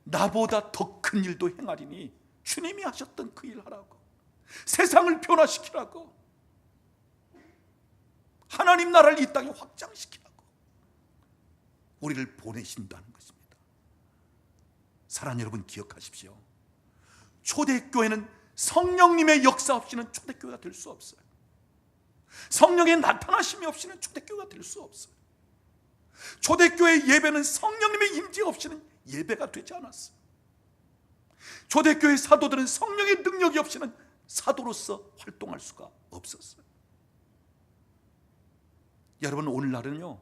나보다 더 큰 일도 행하리니 주님이 하셨던 그 일 하라고. 세상을 변화시키라고. 하나님 나라를 이 땅에 확장시키라고 우리를 보내신다는 것입니다. 사랑하는 여러분, 기억하십시오. 초대교회는 성령님의 역사 없이는 초대교회가 될 수 없어요. 성령의 나타나심이 없이는 초대교회가 될 수 없어요. 초대교회 예배는 성령님의 임재 없이는 예배가 되지 않았어요. 초대교회 사도들은 성령의 능력이 없이는 사도로서 활동할 수가 없었어요. 여러분, 오늘날은요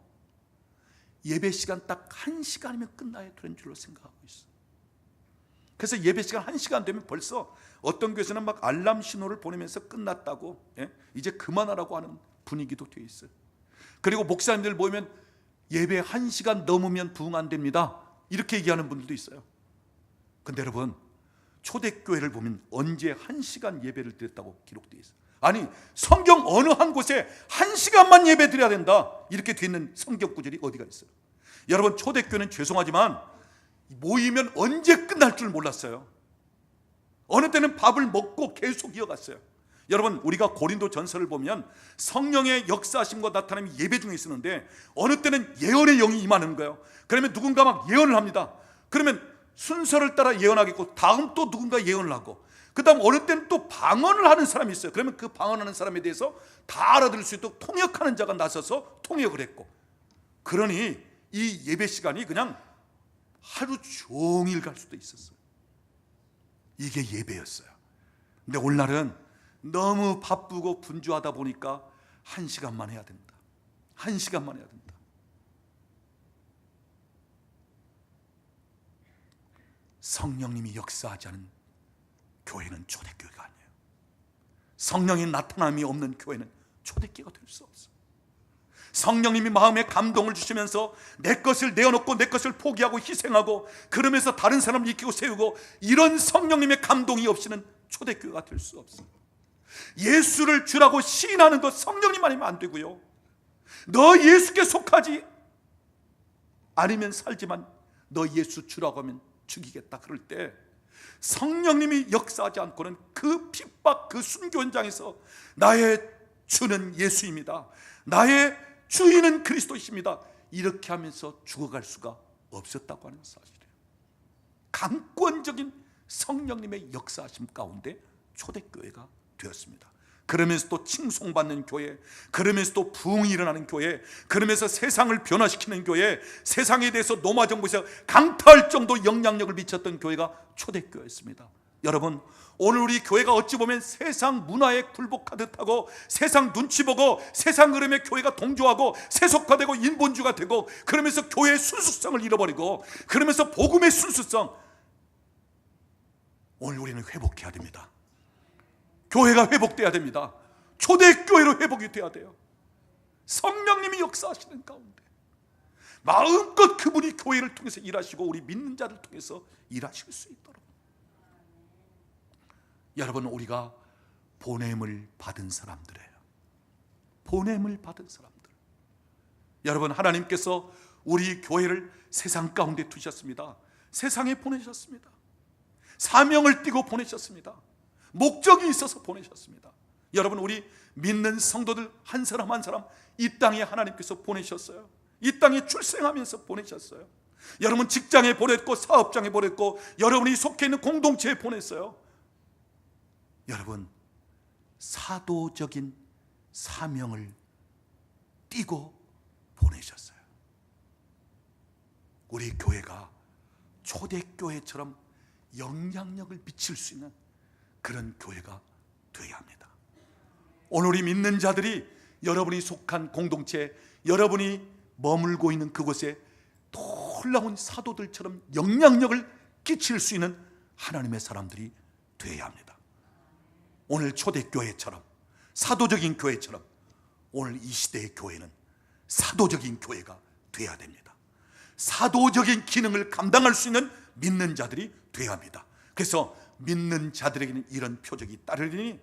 예배 시간 딱 1시간이면 끝나야 되는 줄로 생각하고 있어요. 그래서 예배 시간 1시간 되면 벌써 어떤 교회에서는 막 알람 신호를 보내면서 끝났다고, 이제 그만하라고 하는 분위기도 되어 있어요. 그리고 목사님들 보면 예배 1시간 넘으면 부흥 안 됩니다 이렇게 얘기하는 분들도 있어요. 근데 여러분, 초대교회를 보면 언제 1시간 예배를 드렸다고 기록되어 있어요. 아니, 성경 어느 한 곳에 1시간만 예배 드려야 된다 이렇게 되어 있는 성경 구절이 어디가 있어요? 여러분, 초대교회는 죄송하지만 모이면 언제 끝날 줄 몰랐어요. 어느 때는 밥을 먹고 계속 이어갔어요. 여러분, 우리가 고린도 전서를 보면 성령의 역사하심과 나타남이 예배 중에 있었는데 어느 때는 예언의 영이 임하는 거예요. 그러면 누군가 막 예언을 합니다. 그러면 순서를 따라 예언하겠고 다음 또 누군가 예언을 하고 그 다음 어느 때는 또 방언을 하는 사람이 있어요. 그러면 그 방언하는 사람에 대해서 다 알아들을 수 있도록 통역하는 자가 나서서 통역을 했고, 그러니 이 예배 시간이 그냥 하루 종일 갈 수도 있었어요. 이게 예배였어요. 근데 오늘날은 너무 바쁘고 분주하다 보니까 1시간만 해야 된다. 1시간만 해야 된다. 성령님이 역사하지 않은 교회는 초대교회가 아니에요. 성령의 나타남이 없는 교회는 초대교회가 될 수 없어요. 성령님이 마음에 감동을 주시면서 내 것을 내어놓고 내 것을 포기하고 희생하고 그러면서 다른 사람을 이끌고 세우고, 이런 성령님의 감동이 없이는 초대교회가 될 수 없어요. 예수를 주라고 시인하는 것 성령님 아니면 안 되고요. 너 예수께 속하지 아니면 살지만 너 예수 주라고 하면 죽이겠다 그럴 때 성령님이 역사하지 않고는 그 핍박, 그 순교 현장에서 나의 주는 예수입니다, 나의 주인은 그리스도이십니다, 이렇게 하면서 죽어갈 수가 없었다고 하는 사실이에요. 강권적인 성령님의 역사하심 가운데 초대교회가 되었습니다. 그러면서 또 칭송받는 교회, 그러면서 또 부흥이 일어나는 교회, 그러면서 세상을 변화시키는 교회, 세상에 대해서 로마 정부에서 강타할 정도 영향력을 미쳤던 교회가 초대교회였습니다. 여러분, 오늘 우리 교회가 어찌 보면 세상 문화에 굴복하듯 하고 세상 눈치 보고 세상 흐름에 교회가 동조하고 세속화되고 인본주의가 되고, 그러면서 교회의 순수성을 잃어버리고, 그러면서 복음의 순수성, 오늘 우리는 회복해야 됩니다. 교회가 회복돼야 됩니다. 초대교회로 회복이 돼야 돼요. 성령님이 역사하시는 가운데 마음껏 그분이 교회를 통해서 일하시고 우리 믿는 자를 통해서 일하실 수 있도록. 여러분, 우리가 보냄을 받은 사람들이에요. 보냄을 받은 사람들. 여러분, 하나님께서 우리 교회를 세상 가운데 두셨습니다. 세상에 보내셨습니다. 사명을 띠고 보내셨습니다. 목적이 있어서 보내셨습니다. 여러분, 우리 믿는 성도들 한 사람 한 사람 이 땅에 하나님께서 보내셨어요. 이 땅에 출생하면서 보내셨어요. 여러분 직장에 보냈고 사업장에 보냈고 여러분이 속해 있는 공동체에 보냈어요. 여러분, 사도적인 사명을 띠고 보내셨어요. 우리 교회가 초대교회처럼 영향력을 미칠 수 있는 그런 교회가 되어야 합니다. 오늘 우리 믿는 자들이 여러분이 속한 공동체, 여러분이 머물고 있는 그곳에 놀라운 사도들처럼 영향력을 끼칠 수 있는 하나님의 사람들이 되어야 합니다. 오늘 초대교회처럼, 사도적인 교회처럼 오늘 이 시대의 교회는 사도적인 교회가 되어야 됩니다. 사도적인 기능을 감당할 수 있는 믿는 자들이 되어야 합니다. 그래서 믿는 자들에게는 이런 표적이 따르리니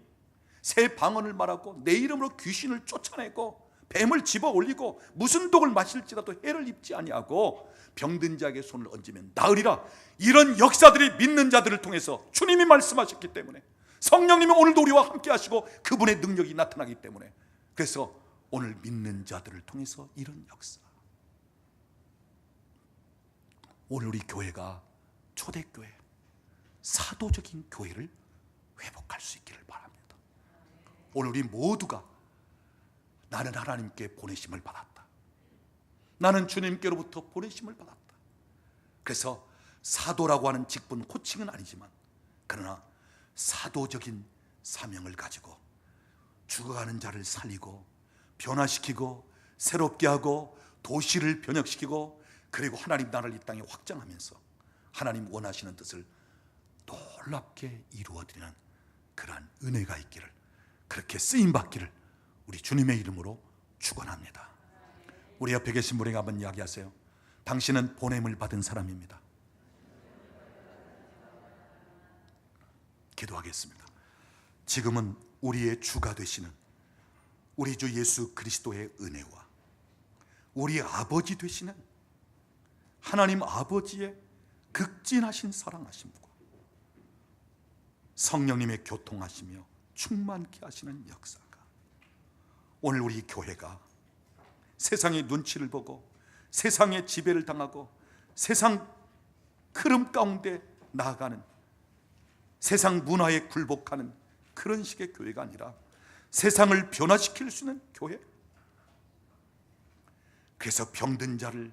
새 방언을 말하고 내 이름으로 귀신을 쫓아내고 뱀을 집어 올리고 무슨 독을 마실지라도 해를 입지 아니하고 병든 자에게 손을 얹으면 나으리라. 이런 역사들이 믿는 자들을 통해서 주님이 말씀하셨기 때문에, 성령님이 오늘도 우리와 함께 하시고 그분의 능력이 나타나기 때문에, 그래서 오늘 믿는 자들을 통해서 이런 역사, 오늘 우리 교회가 초대교회, 사도적인 교회를 회복할 수 있기를 바랍니다. 오늘 우리 모두가 나는 하나님께 보내심을 받았다, 나는 주님께로부터 보내심을 받았다. 그래서 사도라고 하는 직분, 호칭은 아니지만 그러나 사도적인 사명을 가지고 죽어가는 자를 살리고 변화시키고 새롭게 하고 도시를 변혁시키고 그리고 하나님 나라를 이 땅에 확장하면서 하나님 원하시는 뜻을 놀랍게 이루어드리는 그러한 은혜가 있기를, 그렇게 쓰임받기를 우리 주님의 이름으로 축원합니다. 우리 옆에 계신 분에게 한번 이야기하세요. 당신은 보냄을 받은 사람입니다. 기도하겠습니다. 지금은 우리의 주가 되시는 우리 주 예수 그리스도의 은혜와 우리 아버지 되시는 하나님 아버지의 극진하신 사랑하심과 성령님의 교통하시며 충만케 하시는 역사가 오늘 우리 교회가 세상의 눈치를 보고 세상의 지배를 당하고 세상 흐름 가운데 나아가는, 세상 문화에 굴복하는 그런 식의 교회가 아니라 세상을 변화시킬 수 있는 교회, 그래서 병든 자를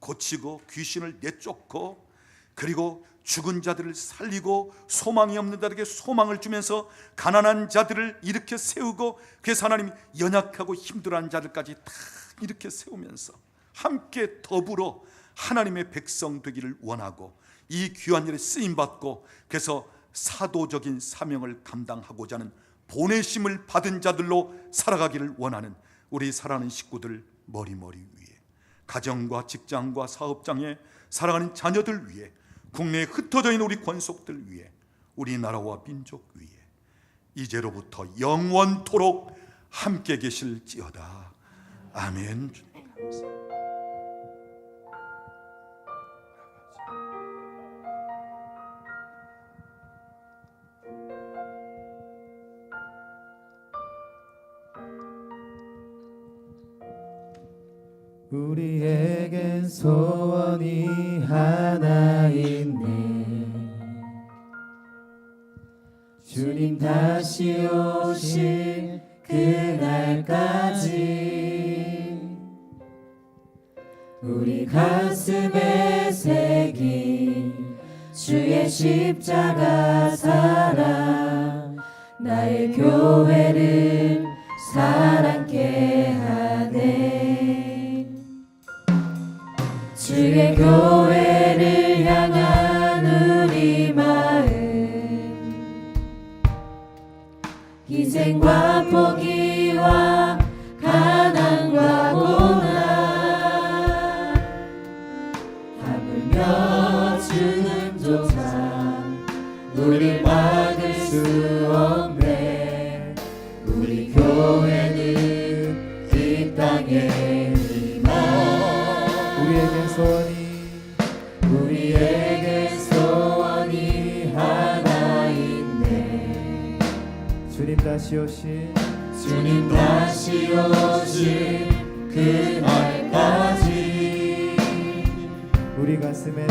고치고 귀신을 내쫓고 그리고 죽은 자들을 살리고 소망이 없는 자들에게 소망을 주면서 가난한 자들을 일으켜 세우고, 그래서 하나님이 연약하고 힘들어하는 자들까지 다 이렇게 세우면서 함께 더불어 하나님의 백성 되기를 원하고 이 귀한 일에 쓰임받고 그래서 사도적인 사명을 감당하고자 하는 보내심을 받은 자들로 살아가기를 원하는 우리 사랑하는 식구들 머리머리 위에, 가정과 직장과 사업장에 사랑하는 자녀들 위에, 국내에 흩어져 있는 우리 권속들 위에, 우리나라와 민족 위에 이제로부터 영원토록 함께 계실지어다. 아멘. 우리에겐 소원이 하나 있네. 주님 다시 오실 그날까지 우리 가슴에 새긴 주의 십자가 사랑, 나의 교회를 사랑케 하네. 주의 교회를 향한 우리 마음, 희생과 포기와 가난과 고난, 하물며 주는조차 우리 막을 수 없네. 우리 교회는 이 땅에 우리에게 소원이 하나 있네. 주님 다시 오실 그날까지 우리 가슴에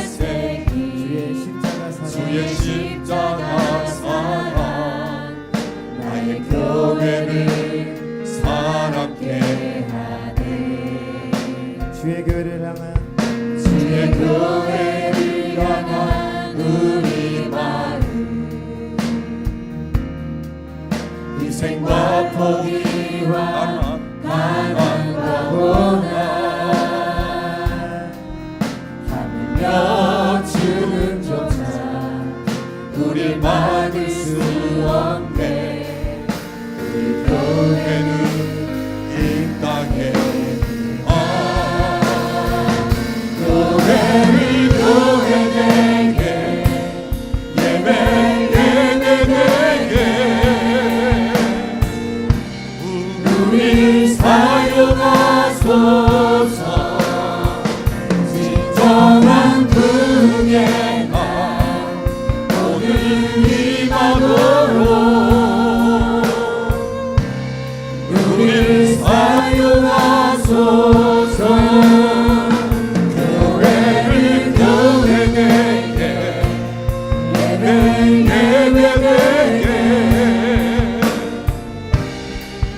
새긴 주의 십자가 사랑, 나의 교회를 사랑케 하네. 주의 교회를 향한 우리 마음, 희생과 포기와 가난과 고난, 하물며 주는조차 우릴 막을 수 없네. 우리 교회는 이 땅에 교회되게 예배되게 우리 사용하소서. 진정한 부흥의 날 오늘 임하도록 우리 사용하소서.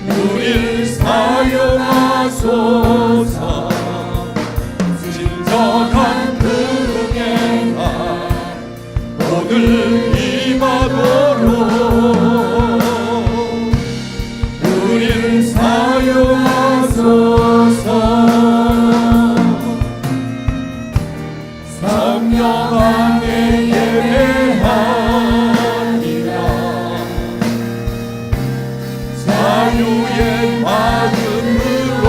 우릴 사용하소서. 진정한 부흥의 날 오늘 임하도록 우릴 사용하소서. 성령 안에 예배하리라. 자유의 마음으로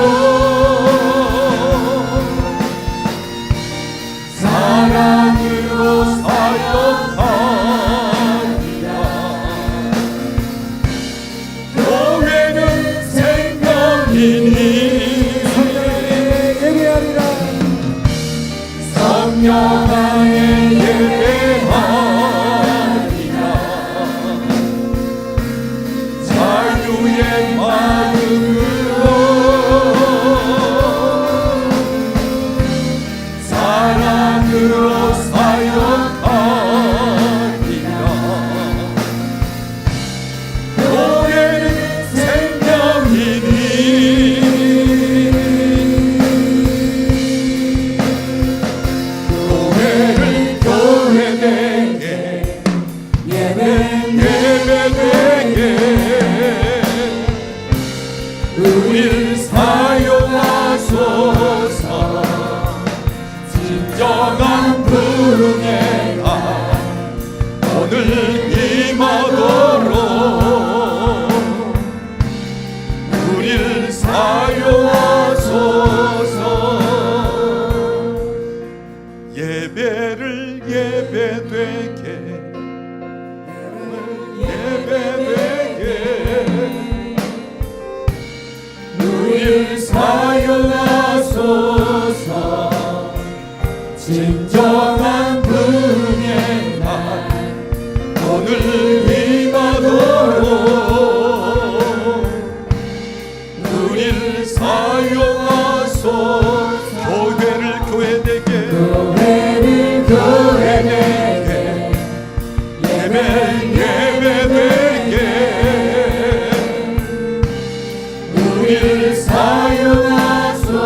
사랑으로 사역하리라. 교회는 생명이니 예배하리라. 성령 안에 예배하리라. 자유의 마음으로 사랑으로 사역하리라. 교회는 생명이니 교회를 교회되게 예배되게 우릴 사용하소서. 진정한 부흥의 날 오늘 임하도록 우릴 사용하소서. 예배를 예배되게 우릴 사용하소서. 진정한 부흥의 날 오늘 임하도록 우릴 교회 되게 예배 되게 우리를 사용하소서.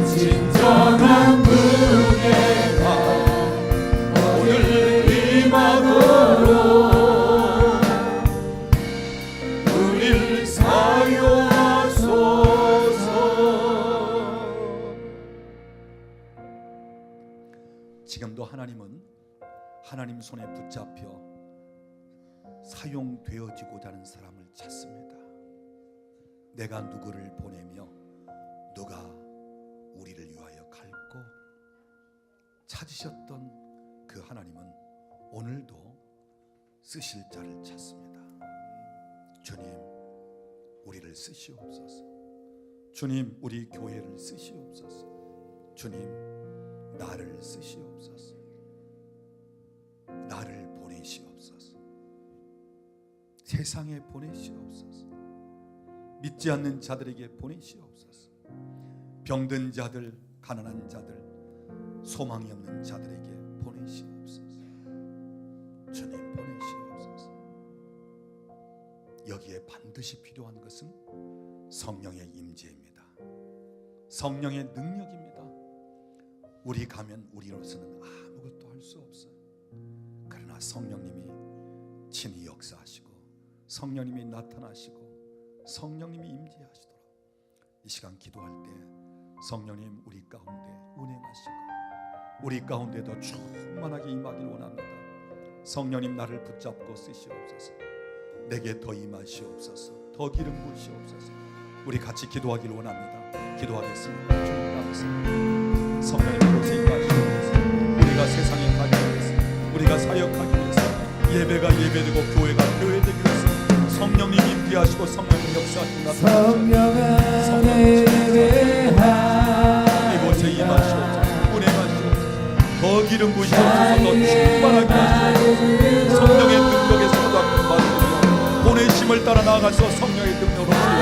진정한 은혜가 오늘 임하도록 우리를 사용하소서. 지금도 하나님은 하나님 손에 붙잡혀 사용되어지고자 하는 사람을 찾습니다. 내가 누구를 보내며 누가 우리를 위하여 갈고 찾으셨던 그 하나님은 오늘도 쓰실 자를 찾습니다. 주님, 우리를 쓰시옵소서. 주님, 우리 교회를 쓰시옵소서. 주님, 나를 쓰시옵소서. 나를 보내시옵소서. 세상에 보내시옵소서. 믿지 않는 자들에게 보내시옵소서. 병든 자들, 가난한 자들, 소망이 없는 자들에게 보내시옵소서. 주님, 보내시옵소서. 여기에 반드시 필요한 것은 성령의 임재입니다. 성령의 능력입니다. 우리 가면 우리로서는 아무것도 할 수 없어요. 그러나 성령님이 친히 역사하시고 성령님이 나타나시고 성령님이 임재하시도록 이 시간 기도할 때 성령님 우리 가운데 운행하시고 우리 가운데 더 충만하게 임하길 원합니다. 성령님, 나를 붙잡고 쓰시옵소서. 내게 더 임하시옵소서. 더 기름 부으시옵소서. 우리 같이 기도하길 원합니다. 기도하겠습니다. 주님 감사합니다. 성령님 그곳에 임하시옵소서. 우리가 세상에 가기 위해서, 우리가 사역하기 위해서, 예배가 예배되고 교회가 교회되기 위해서 성령님 임재하시고 성령님 역사하시고 성령은 예배하 이곳에 임하시옵소서. 운행하시옵소서. 더 기름 부으시옵소서. 더 충만하게 하시옵소서. 성령의 능력에서 더 충만하게 보내심을 따라 나아가서 성령의 능력으로 주여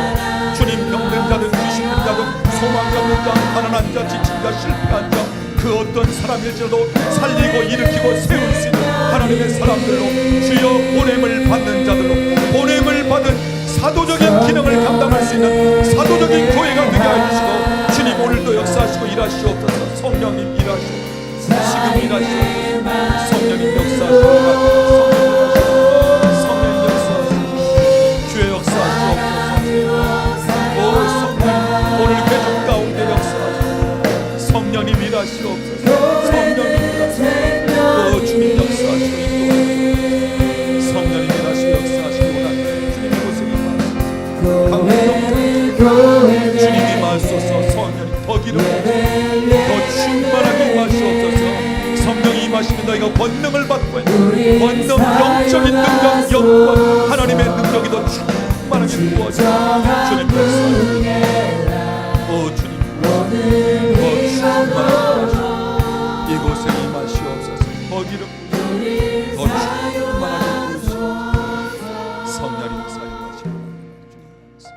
주님, 병든 자든 귀신든 자든 소망이 없는 자, 가난한 자, 지친 자, 실패한 자, 그 어떤 사람일지라도 살리고 일으키고 세울 수 있는 하나님의 사람들로 주여 보냄을 받는 자들로 보냄을 받은 사도적인 기능을 감당할 수 있는 사도적인 교회가 되게 해주시고 주님 오늘도 역사하시고 일하시옵소서. 성령님 일하시옵소서. 지금 일하시옵소서. 성령님 역사하시옵소서. 성령님 역사하시옵소서. 주의 역사하시옵소서. 오 성령님 오늘 회중 가운데 역사하시옵소서. 성령님 일하시옵소서. 성령님 일하시옵소서. 오 주님 역사하시고 성령님 일하시고 역사하시고 원합니다. 주님 이곳에 임하소서. 주님이 임하소서. 성령님 더 기름 더 충만하게 임하시옵소서. 성령이 임하시면 너희가 권능을 받고 권능, 영적인 능력, 영광 하나님의 능력이 더 충만하게 부어져 주님 역사하시옵소서. 오 주님 더 충만하게 이곳에 임하시옵소서. 더 기름 더 충만하게 부으시옵소서. 성령님 사용하시옵소서.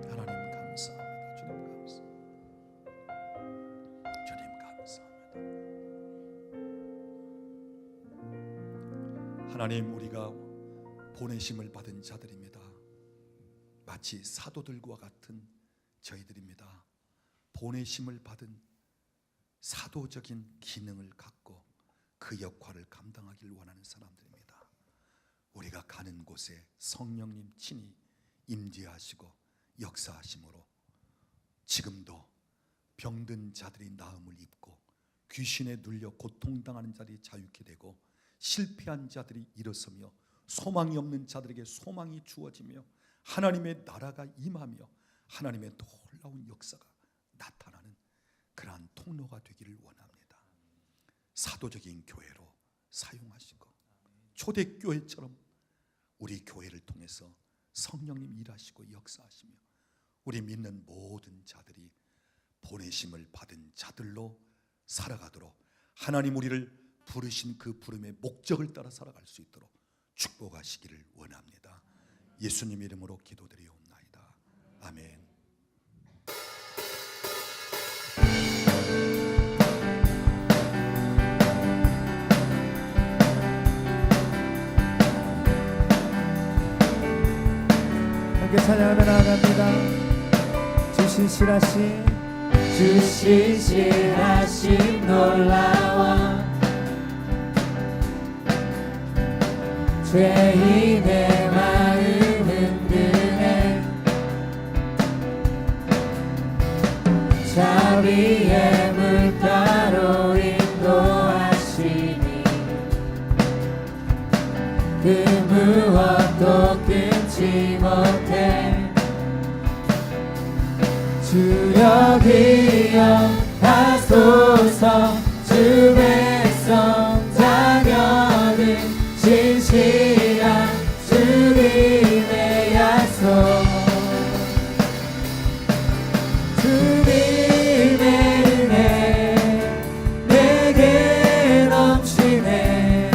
하나님 감사합니다. 주님 감사합니다. 하나님, 우리가 보내심을 받은 자들입니다. 마치 사도들과 같은 저희들입니다. 보내심을 받은 사도적인 기능을 갖고 그 역할을 감당하길 원하는 사람들입니다. 우리가 가는 곳에 성령님 친히 임재하시고 역사하심으로 지금도 병든 자들이 나음을 입고 귀신에 눌려 고통당하는 자들이 자유케 되고 실패한 자들이 일어서며 소망이 없는 자들에게 소망이 주어지며 하나님의 나라가 임하며 하나님의 놀라운 역사가 나타나는 그러한 통로가 되기를 원합니다. 사도적인 교회로 사용하시고 초대교회처럼 우리 교회를 통해서 성령님 일하시고 역사하시며 우리 믿는 모든 자들이 보내심을 받은 자들로 살아가도록 하나님 우리를 부르신 그 부름의 목적을 따라 살아갈 수 있도록 축복하시기를 원합니다. 예수님 이름으로 기도드리옵나이다. 아멘. 찬양하며 나아갑니다. 주신 실하심 주신 실하심 놀라워 죄인의 마음 흔드네 자비의 물가로 인도하시니 그 무엇도 끊지 못해 주여 기억하소서 주 백성 자녀는 진실한 주님의 약속 주님의 은혜 내게 넘치네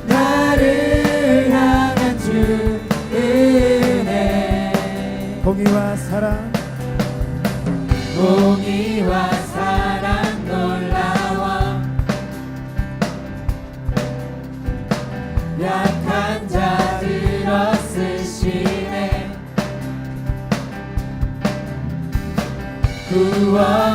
나를 향한 주 은혜 공의와 사랑 공의와 사랑 놀라워 약한 자들 얻으시네 구원